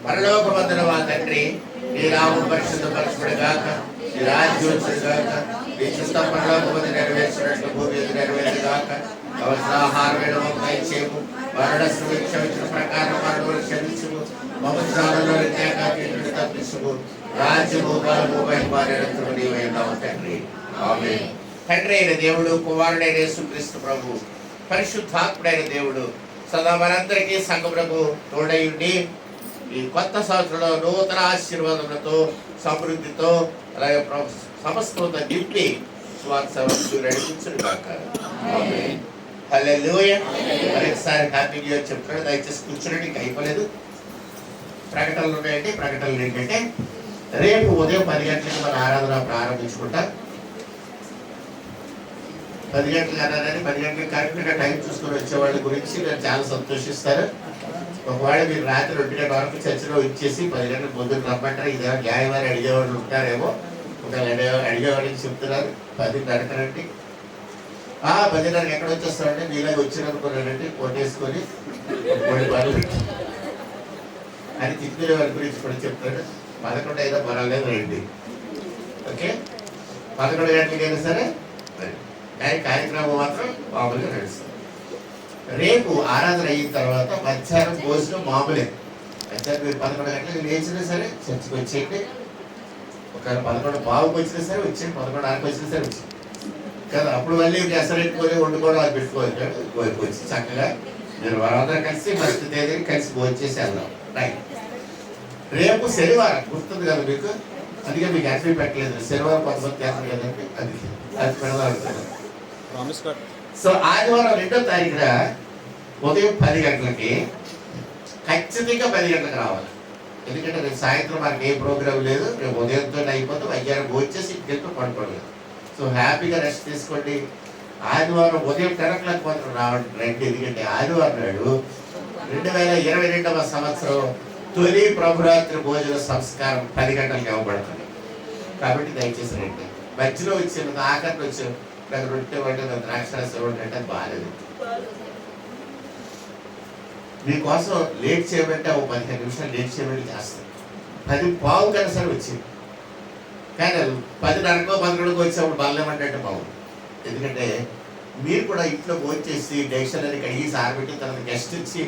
పరలోకమందున మా తండ్రి, నీ నామం పరిశుద్ధపరచబడుగాక, నీ రాజ్యం వచ్చుగాక, నీ చిత్తం పరలోకమందు నెరవేర్చినట్లు భూమి మీద నెరవేరుగాక. కావలసిన ఆహారమైన మాకు దయచేయము, మరణస్థులు క్షమించిన ప్రకారం మరణములు క్షమించుము, మమస్నానంలో తప్పించుము, రాజ్యము బలము మహిమానిరంతరము నీవై ఉన్నావు తండ్రి. ఆమేన్. తండ్రి అయిన దేవుడు, కుమారుడైన యేసుక్రీస్తు ప్రభు, పరిశుద్ధాత్ముడైన దేవుడు సదా మనందరికీ సంఘమునకు తోడై ఉండి ఈ కొత్త సంవత్సరంలో నూతన ఆశీర్వాదములతో సమృద్ధితో అలాగే సమస్తంతో నింపి స్వార్థ నడిపించును గాక. ఆమేన్. హల్లెలూయా. మరొకసారి హ్యాపీ న్యూ ఇయర్ చెప్తున్నాడు. దయచేసి కూర్చుని అయిపోలేదు. ప్రకటనలు ఉన్నాయండి. ప్రకటనలు ఏంటంటే, రేపు ఉదయం 10 గంటలకు మన ఆరాధన ప్రారంభించుకుంటాం. 10 గంటలకు అన్నారని 10 గంటలకు కరెక్ట్గా టైం చూసుకొని వచ్చే వాళ్ళ గురించి నేను చాలా సంతోషిస్తారు. ఒకవేళ మీరు రాత్రి 1 గంటల వరకు చర్చలో ఇచ్చేసి 10 గంటలకు ముందుకు రమ్మంటారు. ఇదేమో న్యాయవారి అడిగేవాళ్ళు ఉంటారేమో, ఒకవేళ అడిగేవాళ్ళకి చెప్తున్నారు 10:30 రండి. 10:30కి ఎక్కడ వచ్చేస్తారంటే మీలాగా వచ్చిననుకున్నారంటే కొట్టేసుకొని కొన్ని పనులు అని తిప్పుకునే వాళ్ళ గురించి కూడా చెప్తాడు. 11 అయినా పర్వాలేదు రండి. ఓకే, 11 గంటలకైనా సరే కానీ కార్యక్రమం మాత్రం మామూలుగా నడుస్తుంది. రేపు ఆరాధన అయిన తర్వాత మధ్యాహ్నం భోజనం మామూలే. మధ్యాహ్నం మీరు 11 గంటలకు లేచినా సరే చర్చకు వచ్చేయండి. ఒకవేళ 11:15 వచ్చినా సరే వచ్చేయండి, 11:30 వచ్చినా సరే వచ్చేయండి కదా. అప్పుడు మళ్ళీ ఎసరు పెట్టుకొని వండుకోవడం అది పెట్టుకోవాలి. వచ్చి చక్కగా మీరు వాళ్ళందరూ కలిసి ఫస్ట్ తేదీ కలిసి భోజనం చేసి వెళ్దాం. రైట్. రేపు శనివారం గుర్తుంది కదా మీకు, అందుకే మీకు యాక్సిడీ పెట్టలేదు. శనివారం కొంతమంది చేస్తారు కదండి, అది పెడదాం. సో ఆదివారం 2వ తారీఖున ఉదయం 10 గంటలకి ఖచ్చితంగా 10 గంటలకు రావాలి. ఎందుకంటే రేపు సాయంత్రం మనకి ఏ ప్రోగ్రాం లేదు. రేపు ఉదయంతో అయిపోతే మధ్యాహ్నం భోంచేసి ఇంటికి పడుకోలేదు. సో హ్యాపీగా రెస్ట్ తీసుకోండి. ఆదివారం ఉదయం 10 గంటలకు మాత్రం రండి. ఎందుకంటే ఆదివారం నాడు 2022వ సంవత్సరం తొలి ప్రభురాత్రి భోజన సంస్కారం 10 గంటలకు ఇవ్వబడుతుంది. కాబట్టి దయచేసి రండి. మధ్యలో వచ్చిన ఆఖరిని వచ్చి నాకు రొట్టె వంటి ద్రాక్షరసం అంటే బాగాలేదు. మీకోసం లేట్ చేయమంటే ఒక 15 నిమిషాలు లేట్ చేయమంటే చేస్తాను. 10:15 కన్నా సరే వచ్చింది. కానీ 10:30కో 11కో వచ్చేప్పుడు బలలేమంటే బాగుంది. ఎందుకంటే మీరు కూడా ఇంట్లో భోంచేసి డిక్షనరీ కడిగి సారబెట్టి తర్వాత గెస్ట్ ఇచ్చి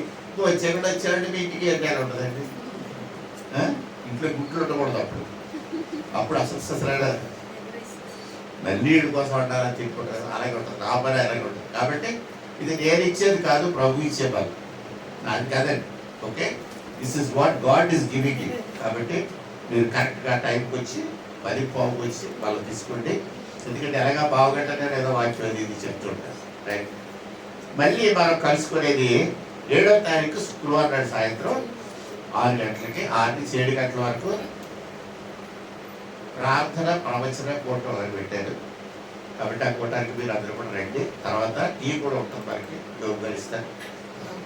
వచ్చేకుండా వచ్చారంటే మీ ఇంటికి ఏంటి ఎలా ఉంటుందండి? ఇంట్లో గుట్లు ఉండకూడదు. అప్పుడు అసలు మళ్ళీ వీడి కోసం ఉండాలని తిట్టుకుంటారు. అలాగే ఉంటుంది, నా పని అలాగే ఉంటుంది. కాబట్టి ఇది నేను ఇచ్చేది కాదు, ప్రభు ఇచ్చే పని, నాది కాదండి. Okay, this is what God is giving you. కాబట్టి మీరు కరెక్ట్గా టైంకి వచ్చి 10:15 వచ్చి వాళ్ళు తీసుకోండి. ఎందుకంటే ఎలాగా బాగుగంట నేను ఏదో వాక్యం ఇది చెప్తుంటాను. రైట్. మళ్ళీ మనం కలుసుకునేది 7వ తారీఖు శుక్రవారం నాడు సాయంత్రం 6 గంటలకి 6 నుంచి 7 గంటల వరకు ప్రార్థన ప్రవచన కూటం అని పెట్టారు. కాబట్టి ఆ కూటానికి మీరు అందరూ కూడా రండి. తర్వాత టీ కూడా ఉంటుంది, మనకి గౌరవిస్తారు.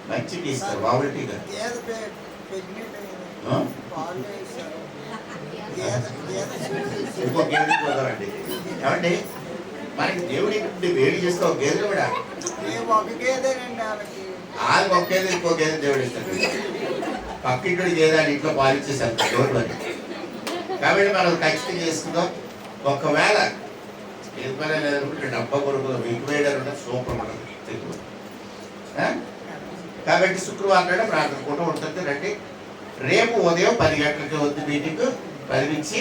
మంచి టీ ఇస్తారు, మామూలు టీ కాదు. ఇంకో గేదె పోదామండి. ఏమండి, మనకి దేవుడి వేడి చేస్తే ఒక గేదె కూడా ఆమె ఒక గేదె ఇంకో గేదె దేవుడు ఇస్తాడు. పక్కింటి గేదె అని ఇంట్లో పాలిచ్చేసారు దేవుడు అని. కాబట్టి మనం ఖచ్చితంగా చేసుకుందాం. ఒకవేళ ఏది పని లేదనుకుంటే డబ్బా కొరకు విక్వేడర్ ఉంటే సూపర్ ఉంటుంది. కాబట్టి శుక్రవారం నాడు ప్రార్థన కూడా ఉంటుంది. రండి. రేపు ఉదయం 10 గంటలకి వద్దు మీటింగ్. 10 నుంచి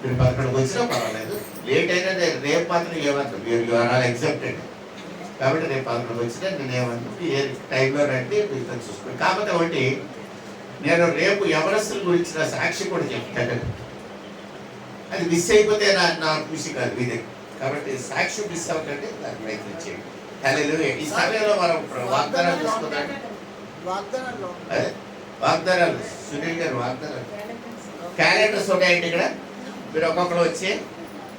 మీరు 11కి వచ్చినా పర్వాలేదు. లేట్ అయినా రేపు మాత్రం ఏమంటారు, మీరు ఆల్ ఎగ్జాప్టెడ్. కాబట్టి రేపు 11కి వచ్చినా నేను ఏమంటారు ఏ టైంలో రండి, మీతో చూసుకోండి. కాకపోతే ఒకటి, నేను రేపు ఎవరస్తుల గురించిన సాక్షి కూడా చెప్తాను. అది మిస్ అయిపోతే నా కృషి కాదు మీదే. కాబట్టి సాక్షి మిస్ అవ్వకండి, దాన్ని ప్రయత్నం చేయండి. హల్లెలూయా. ఈ సమయంలో మనం వాగ్దానాలు తీసుకుందాం. అదే వాగ్దానాలు, సునీల్ గారు వాగ్దానాలు క్యాలెండర్స్ ఉన్నాయండి ఇక్కడ. మీరు ఒక్కొక్కరు వచ్చి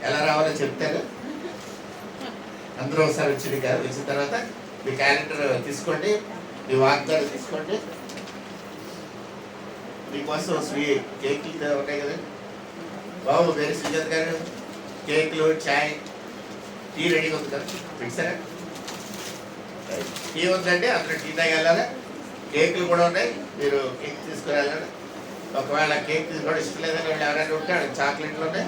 ఎలా రావాలో చెప్తారు. అందరూ ఒకసారి వచ్చింది కాదు. వచ్చిన తర్వాత మీ క్యాలెండర్ తీసుకోండి, మీ వాగ్దానాలు తీసుకోండి. మీకోసం కేకులు ఉంటాయి కదా బాబు, వేరే సుజాత గారు కేకులు, చాయ్, టీ రెడీగా ఉంది కదా, పెట్టారా? టీ ఉందండి, అందులో టీ తాగి వెళ్ళాలి. కేకులు కూడా ఉన్నాయి, మీరు కేక్ తీసుకుని వెళ్ళాలి. ఒకవేళ కేక్ కూడా ఇష్టం లేదని వాళ్ళు ఎవరైనా ఉంటాడు చాక్లెట్లోనే.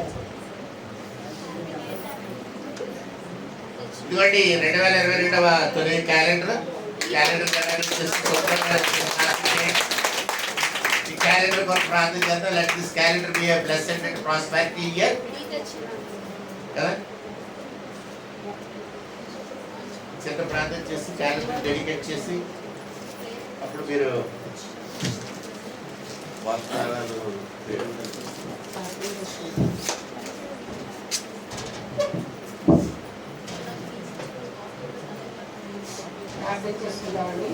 ఇదిగోండి 2022వ తొలి క్యాలెండర్. ఈ క్యాలెండర్ కొరకు ప్రార్థన చేద్దాం. Let this calendar B a blessed and prosperity year కదా. చిన్న ప్రార్థన చేసి క్యాలెండర్ డెడికేట్ చేసి అప్పుడు మీరు వాగ్దానాలు ప్రార్థన చేసుకుందామండి.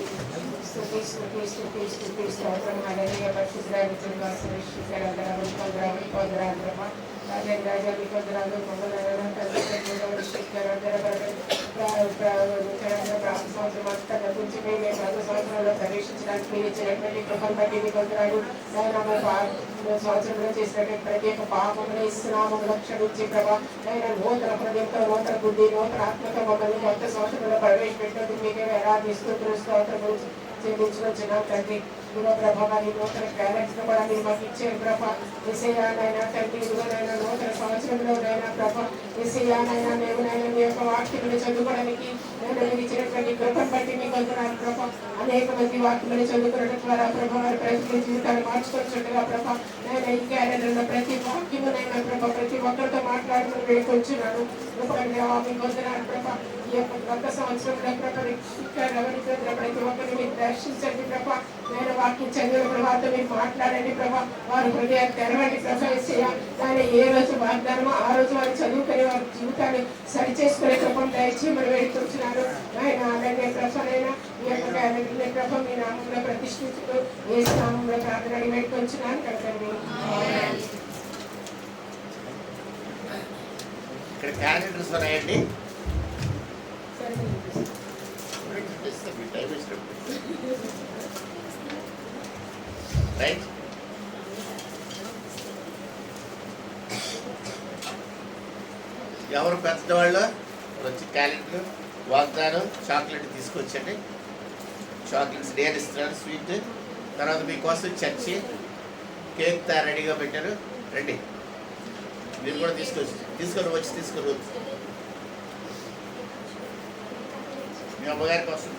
స్తుతి స్తుతి స్తుతి స్తుతి స్తోత్రం హల్లెలూయా. పరిశుద్ధుడైన యేసు కొందరాంధ్రమ రాజన్ రాజా మీ కొందరాలు మంగళవారం సంవత్సరం గురించి మేము సంవత్సరంలో ప్రవేశించడానికి మీరు ఇచ్చినటువంటి కృపను బట్టి మీ కొందరాలు సంవత్సరంలో చేసినటువంటి ప్రతి ఒక్క పాపములు ఇస్తున్నాము క్షమించి ప్రభా అయినా నూతన హృదయంతో నూతన బుద్ధి నూతన ఆత్మతో మమ్మల్ని కొత్త సంవత్సరంలో ప్రవేశపెట్టినందుకు మీకే ఆరాధిస్తూ స్తోత్రము చెల్లించుకొచ్చున్నాం తండ్రి. ఇదిగో ప్రభావాన్ని నూతన క్యాలెండర్స్ కూడా మీరు మాకు ఇచ్చారు ప్రభా. ఎస్ఐయానైనా తండ్రి ఇదిగోనైనా నూతన సంవత్సరంలోనైనా ప్రభా ఎస్ఐయానైనా మేమునైనా మీ యొక్క వాక్యములు చదువుకోవడానికి నేను మీరు ఇచ్చినటువంటి కృపను బట్టి మీకు వందనాలు ప్రభా. అనేక మంది వాక్యములు చదువుకోవడం ద్వారా ప్రభా వారి ప్రజల జీవితాలు మార్చుకొచ్చుండగా ప్రభా నేను ఈ క్యాలెండర్లో ప్రతి వాక్యమునైనా ప్రభా ప్రతి ఒక్కరితో మాట్లాడుకుని వెళ్ళికొచ్చున్నాను. మీకు వందనాలు ప్రభా. ఈ యొక్క కొత్త సంవత్సరంలో ప్రభా ప్రతి ఒక్కరిని మీరు దర్శించండి ప్రభా. నేను వాక్యం చదివిన ప్రభావం మీరు మాట్లాడండి ప్రభా. వారి హృదయాలు తెరవండి ప్రభా. ఆయన ఏ రోజు వాగ్దానమో ఆ రోజు వారు చదువుకుని వారి జీవితాన్ని సరిచేసుకునే ప్రభావం దయచేయమని వేడుకొచ్చున్నారు ఆయన. అలాగే ప్రభానైనా ఈ యొక్క క్యాలెండర్ని ప్రభావం మీ నామంలో ప్రతిష్ఠించుతూ ఏ నామంలో ప్రార్థన వేడుకొచ్చున్నాను కదండి. ఇక్కడ క్యాలెండర్స్ ఉన్నాయండి. రైట్ ఎవరు పెద్దవాళ్ళు వచ్చి క్యాలెండర్ వాగ్దానం చాక్లెట్ తీసుకొచ్చండి. చాక్లెట్స్ నేను ఇస్తున్నాను స్వీట్. తర్వాత మీకోసం చర్చి కేక్ రెడీగా పెట్టారు. రండి మీరు కూడా తీసుకొని వచ్చి మీ అమ్మగారి కోసం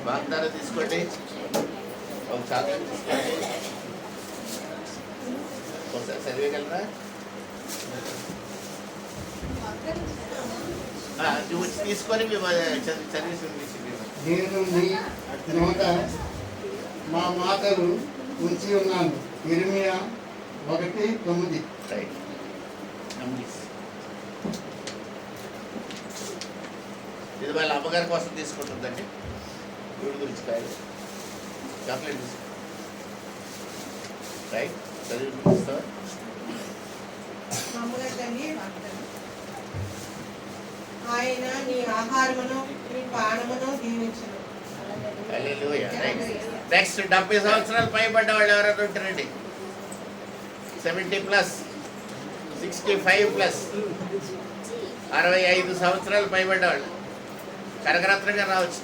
వాగ్దానం తీసుకోండి. ఒక చాక్లెట్ తీసుకోండి. ఒకసారి చదివేయగలరా? వచ్చి తీసుకొని మేము చదివేసి దేవుని నోట మా మాటలు ఉంచి ఉన్నాను. ఇర్మియా 1:9. రైట్. ఇది వాళ్ళ అమ్మగారి కోసం తీసుకుంటుందండి. వీడి గురించి కాదు, చాక్లెట్ తీసుకో. రైట్ చదివి చూపిస్తావా? ఆయన నీ ఆహారమును నీ పానమును దీవించును. హల్లెలూయా. నెక్స్ట్ 70 సంవత్సరాలు పైబడ్డ వాళ్ళు ఎవరైనా ఉంటారండి? 70+, 65+, 65 సంవత్సరాలు పైబడ్డ వాళ్ళు కనకరత్నంగా రావచ్చు.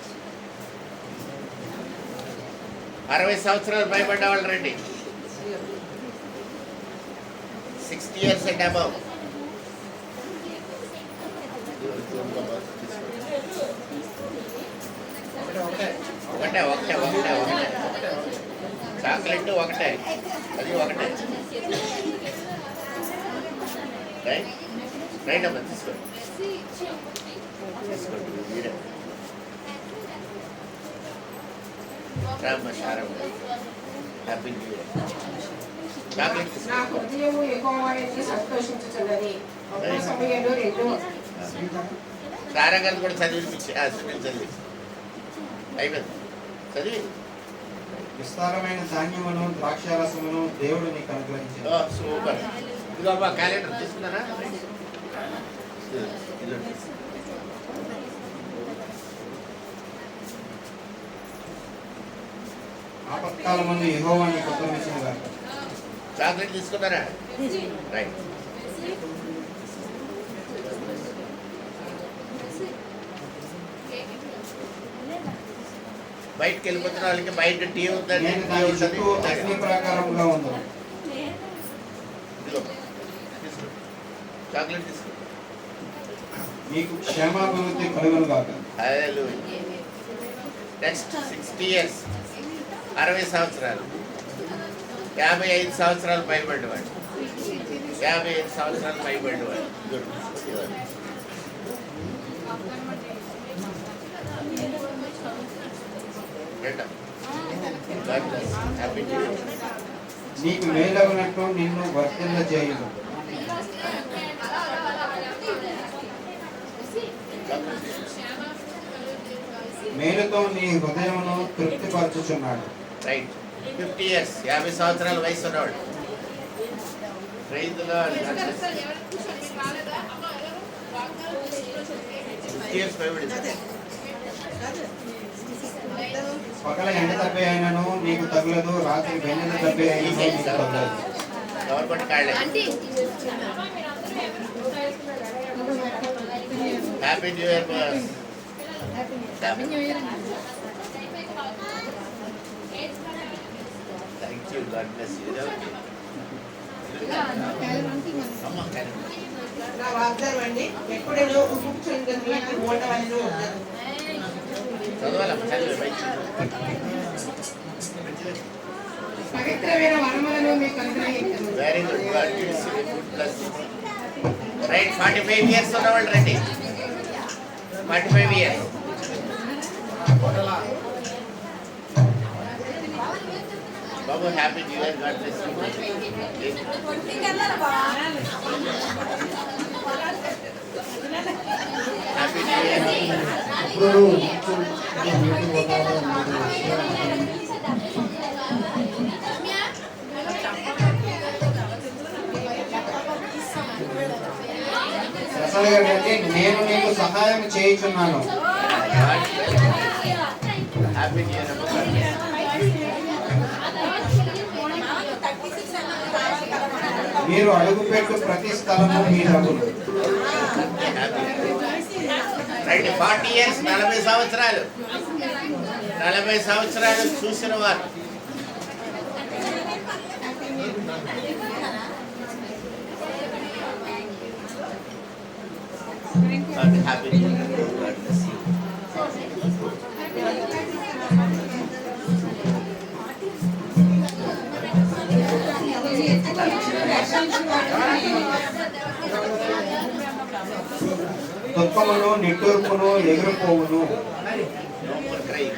60 సంవత్సరాలు పైబడ్డ వాళ్ళు రండి. 60 years and above. ఒకటే చాక్లెట్ ఒకటే, అది ఒకటే. రైట్ రైట్ అమ్మా తీసుకోండి మీరే రామ్మ Saramma. Happy new year. Chocolate నా హృదయము యెహోవాయందు సంతోషించుచున్నది. ఒక సమయంలో 2 సారా గారు కూడా చదివించి చదివి అయిపోయింది. చదివి విస్తారమైన ధాన్యమును ద్రాక్షారసమును దేవుడు నీకు అనుగ్రహించాడు. సూపర్. ఇదిగో అమ్మా క్యాలెండర్ తీసుకున్నారా? ఆపత్కాలమందు యెహోవా నీకు ఉత్తరమిచ్చును గాక. చాక్లెట్ తీసుకున్నారా? రైట్. బయటకు వెళ్ళిపోతున్న వాళ్ళకి బయట టీ ఉందండి, నేను టీ దాని ఉంటుంది. చుట్టూ అగ్ని ప్రాకారంగా ఉంది. ఇదిగో, తీసుకో. చాక్లెట్ తీసుకో. మీకు క్షేమాభివృద్ధి కలుగును కాక. హల్లెలూయా. నెక్స్ట్ 60 years, 60 సంవత్సరాలు, 55 సంవత్సరాలు పైబడ్డవాడు, 55 సంవత్సరాలు పైబడ్డవాడు. గుడ్. రెండో. God bless. Happy New Year. నీకు మేలగునట్టు నిన్ను వర్తిల్ల చేయును. మేలుతో నీ హృదయమును తృప్తిపరచుచున్నాడు. రైట్. 50 years, 50 సంవత్సరాల వయసు ఉన్నవాడు. Praise the Lord. God bless. 50 years పైబడింది. పగల ఎండ తప్పి అయినను నీకు తగులదు, రాత్రి వెన్నెల తప్పి అయినను నీకు తగులదు. గవర్నమెంట్ కాళ్ళే. Happy new year boss. Happy new year. Thank you. God bless you. అమ్మ క్యారీ. నా వాగ్దానం అండి, ఎప్పుడైనా కూర్చుంటే మీకు ఓటవన్నీ ఉంటారు. చదవాలమ్మ, చదివే బయట. పవిత్రమైన వనములను మీకు అనుగ్రహించను. Very good. God bless you. Good bless you. Right. 45 years ఉన్నవాళ్ళు రండి. 45 years. బాబు happy new year. God bless you. Happy new year. Prasad గారు అంటే నేను నీకు సహాయం చేయుచున్నాను. Happy new year. మీరు అడుగుపెట్టు ప్రతి స్థలము మీ డబ్బులు. రైట్. 40 years, 40 సంవత్సరాలు, 40 సంవత్సరాలు చూసిన వారు. Happy new year. God bless you. దుఃఖమును నిట్టూర్పును ఎగిరిపోవును. No more crying.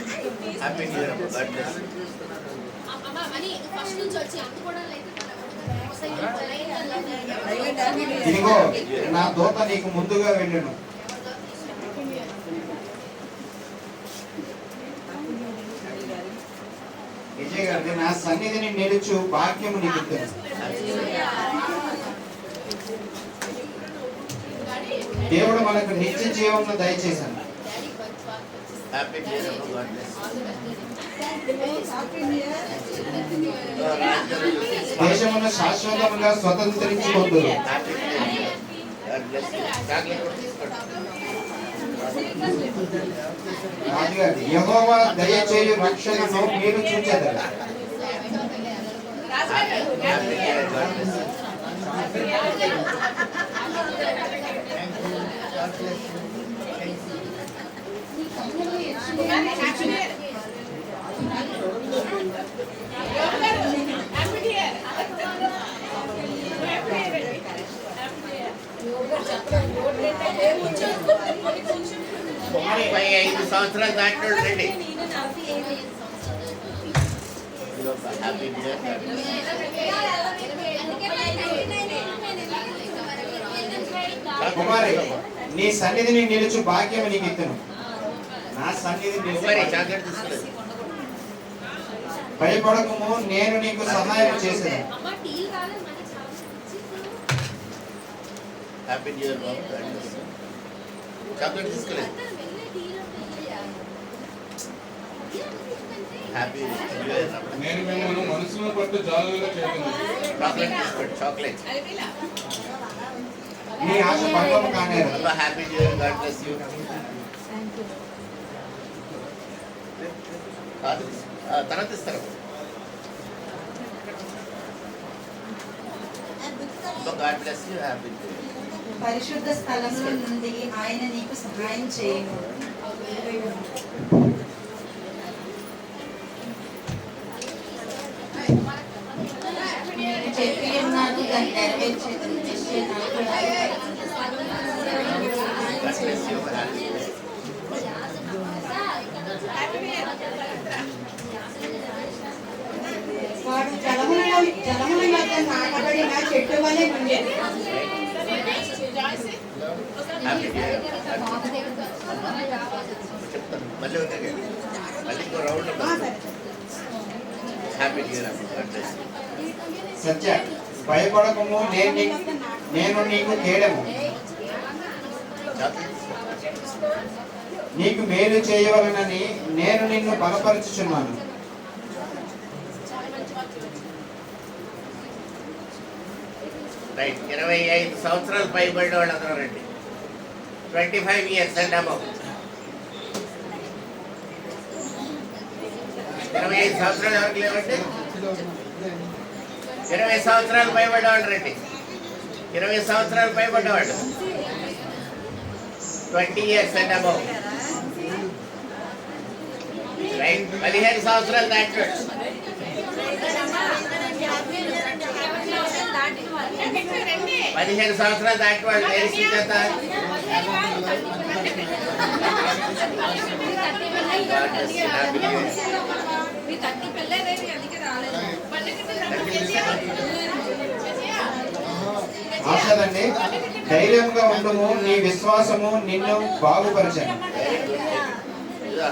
Happy New Year. God bless you. ఇదిగో నా దూత నీకు ముందుగా వెళ్ళును. విజయ్ గారి నా సన్నిధిని నిలుచు భాగ్యము నీకు ఇచ్చెను. దేవుడు మనకు నిత్య జీవమును దయచేశాను. Happy New Year. God bless you. దేశమును శాశ్వతముగా స్వతంత్రించుకొందురు. Happy New Year. God bless you. Chocolate కూడా తీసుకోండి. రాజుగారి యెహోవా దయచేయు రక్షణను మీరు చూచెదరు. Happy New Year. God bless you. ముప్పై 5 సంవత్సరాలు దాటినోళ్ళు రండి. Happy new year. కుమారి నీ సన్నిధిని నిలుచు భాగ్యము నీకు ఇచ్చెను. నా సన్నిధి కుమారి చాక్లెట్ తీసుకోలేదు. భయపడకము, నేను నీకు సహాయం చేసేది. Happy new year. చాక్లెట్ తీసుకోలేదు. Happy new year. నేను మిమ్మల్ని మనసులో పట్టు జాగ్రత్తగా చేయండి. చాక్లెట్ తీసుకోండి. చాక్లెట్. నీ ఆశ భంగము కానేరదు. Happy new year. God bless you. కాదు తర్వాత ఇస్తారు. God bless you. హ్యాపీ పరిశుద్ధ స్థలంలో నుండి ఆయన నీకు సహాయం చేయను. నేను చెప్పి ఉన్నాను, దాన్ని నెరవేర్చేది నిశ్చయం. వాడు జలముల మధ్య నాటబడిన చెట్టు వలె ఉండేది. చెప్తాను మళ్ళీ ఓకే. మళ్ళీ ఇంకో రౌండ్. హ్యాపీ సత్య, భయపడకము, నేను నీకు తేడము, నీకు మేలు చేయవలనని నేను నిన్ను బలపరచుచున్నాను. రైట్. 25 సంవత్సరాలు పైబడిన వాళ్ళు అందరూ రండి. 25 years అండ్ అబౌవ్. 25 సంవత్సరాలు ఎవరికి లేవండి? 20 సంవత్సరాలు పైబడ్డవాళ్ళు రండి. 20 సంవత్సరాలు పైబడ్డవాళ్ళు. 20 years అండ్ అబౌవ్. రైట్. 15 సంవత్సరాలు దాటివాళ్ళు. 15 సంవత్సరాలు దాటివాళ్ళు లేడీస్ చేత. ఆశదండి, ధైర్యంగా ఉండుము, నీ విశ్వాసము నిన్ను బాగుపరచను.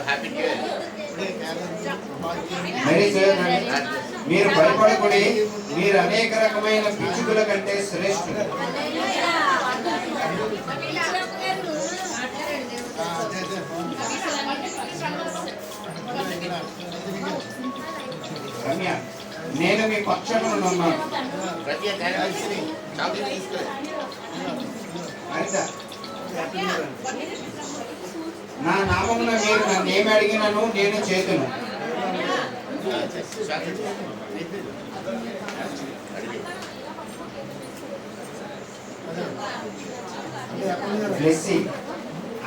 Happy new year. Very good. మీరు భయపడకుడి, మీరు అనేక రకమైన పిచ్చుకల కంటే శ్రేష్ఠులు. రమ్య, నేను మీ పక్షమున ఉన్నాను. హరిత, నా నామమున మీరు నన్ను ఏమి అడిగినను నేను చేతును. బ్లెస్సింగ్,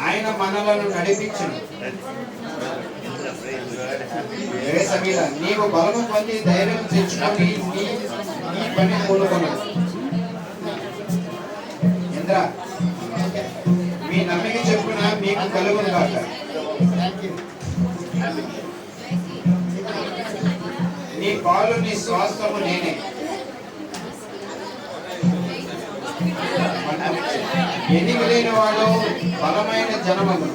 ఆయన మనలను నడిపించును. సమీర, నీవు బలము పొంది ధైర్యం తెచ్చుకొని నీ పని మూలుకొను. ఇంద్ర, మీ నమ్మిక చెప్పున మీకు కలుగును కాక. నీ పాలు నీ స్వాస్థ్యము నేనే. ఎన్నిక లేని వాడు బలమైన జనమను.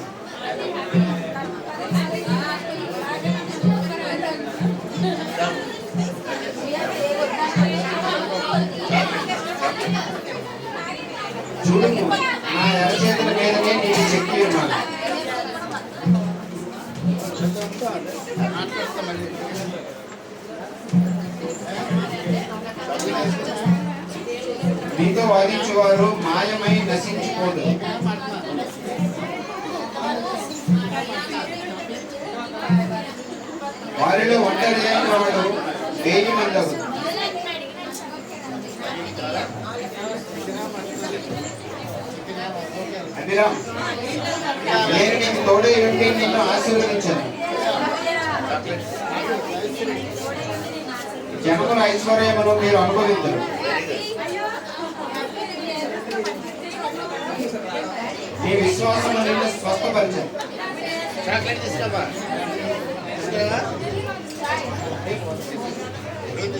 చూడుము, నా ఎడచేతుల మీదనే నీకు చెక్కి ఉన్నాను. మీతో వాదించేవారు మాయమై నశించిపోదు. వారిలో ఒంటరి అయిన వాడు 1000 మంది అవుతుంది. అభిరామ్, నేను నీకు తోడై ఉండి నిన్ను ఆశీర్వదించాను. జనముల ఐశ్వర్యమును మీరు అనుభవించరు. నీ విశ్వాసము నిన్ను స్వస్థపరిచారు.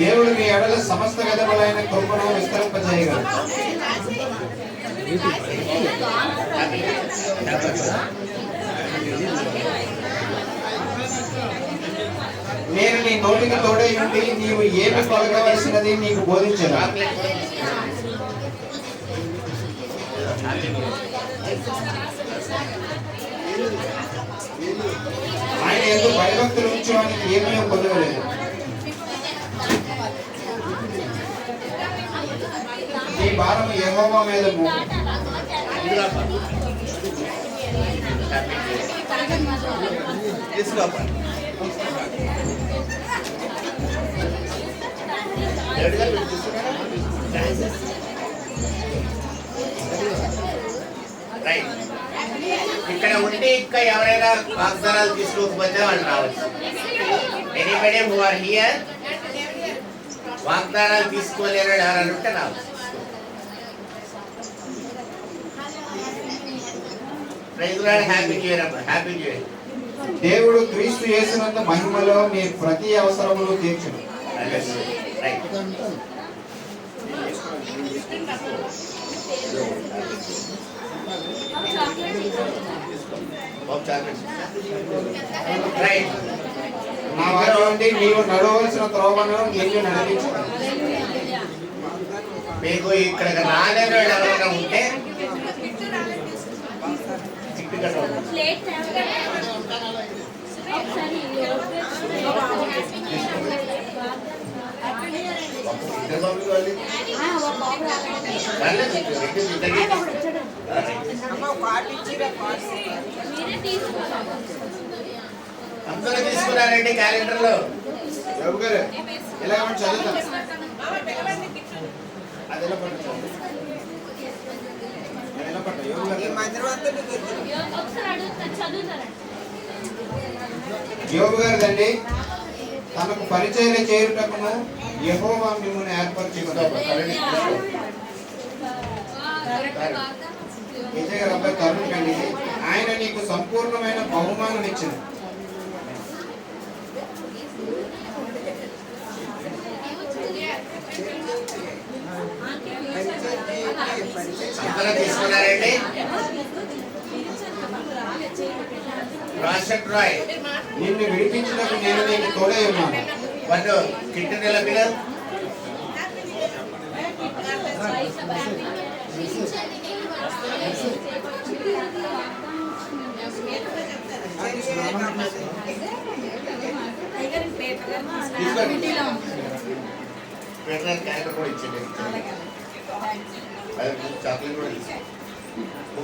దేవుడు మీ ఎడల సమస్త విధములైన కృపను విస్తరింపజేయగలడు. నేను నీ నోటికి తోడై ఉండి నీవు ఏమి పలకవలసినది నీకు బోధించను. ఆయన ఎందుకు భయభక్తులు ఉంచడానికి ఏమీ పొందలేదు. నీ భారము యెహోవా మీద మోపు. దేవుడి గారు మీరు తీసుకున్నారా? రైట్. ఇక్కడ ఉండి ఇంకా ఎవరైనా వాగ్దానాలు తీసుకోకపోతే వాళ్ళు రావచ్చు. ఎనీబడి హూ ఆర్ హియర్ వాగ్దానాలు తీసుకోలేరు ఎవరైనా ఉంటే రావచ్చు. Praise lord. Happy new year అమ్మా. Happy new year. దేవుడు క్రీస్తు యేసునందు మహిమలో మీ ప్రతి అవసరములు తీర్చును. రైట్. రైట్. నా వారి నుండి నీవు నడవలసిన త్రోవను నిన్ను నడిపించును. మీకు ఇక్కడ రాలేని వాళ్ళు ఎవరైనా ఉంటే చిట్టుగా అందరూ తీసుకున్నారండి క్యాలెండర్ లో. యోబు గారు ఇలా చదువుతాం. అది ఎలా పట్టు? ఎలా పట్టు? యోబు గారు యోబు గారిదండి. తనకు పరిచయం చేయుటకును యెహోవా మిమ్మును ఏర్పరచుకున్నాడు. విజయ గారు అబ్బాయి తరుణ్ కండి. ఆయన నీకు సంపూర్ణమైన బహుమానం ఇచ్చింది. అందరూ తీసుకున్నారండి. రాషన్ రాయ్ నిన్ను విడిపించినప్పుడు నేను నీకు తోడై ఉన్నాను. వాళ్ళు కిట్టు నెల పిల్లలు క్యారెక్టర్ కూడా ఇచ్చింది. చాక్లెట్ కూడా ఇచ్చింది.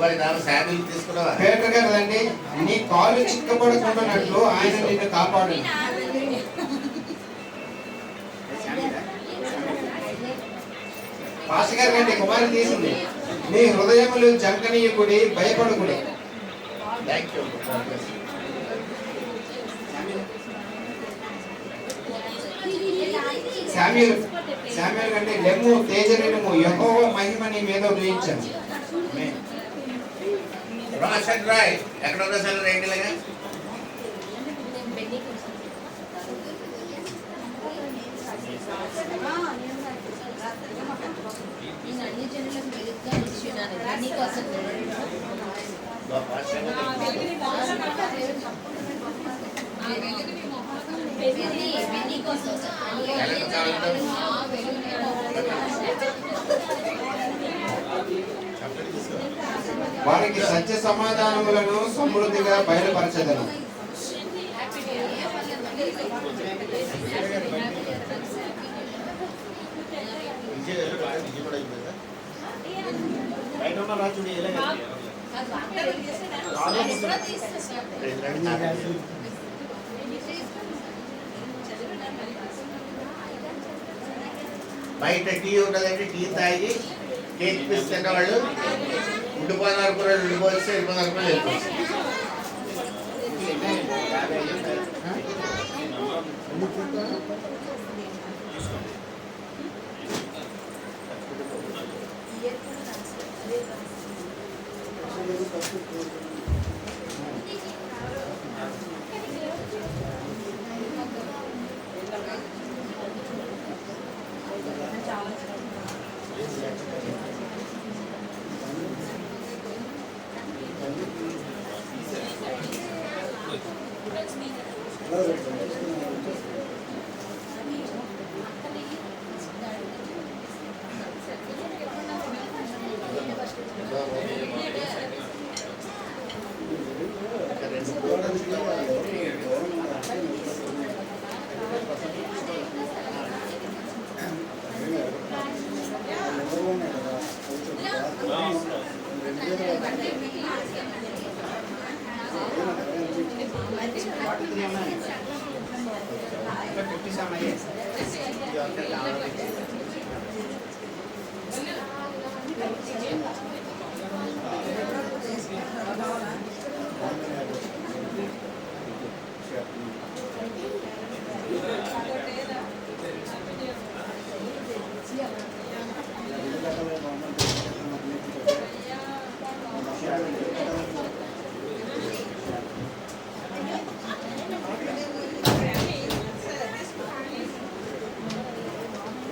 మరి నాలుగు శాండిల్ తీసుకున్నావా? పేటర్ గారు అండి, నీ కాలు చిక్కబడకుండానట్లు ఆయన నిన్ను కాపాడు. పాస్ గారు కండి కుమారి తీసింది. నీ హృదయములు జంకనీయకుడి, భయపడకుడి. Thank you. శామ్యూల్ కంటే లెమ్ము తేజరినము యెహోవా మహిమ నీ మీద ఉదయించను. రాషన్ రాయ్ ఎక్కడ ఉన్నా సార్ రెండులాగా వారికి సత్య సమాధానములను సమృద్ధిగా బయలుపరచదను. బయట టీ ఉండదండి. టీ తాగి కేక్ పీస్ తిన్న వాళ్ళు ఉండిపోయినారు కూడా ఉండిపోవచ్చు, వెళ్ళిపోయినారు కూడా వెళ్ళిపోవచ్చు.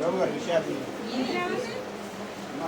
రఘు గారు విషయాలు ఆ,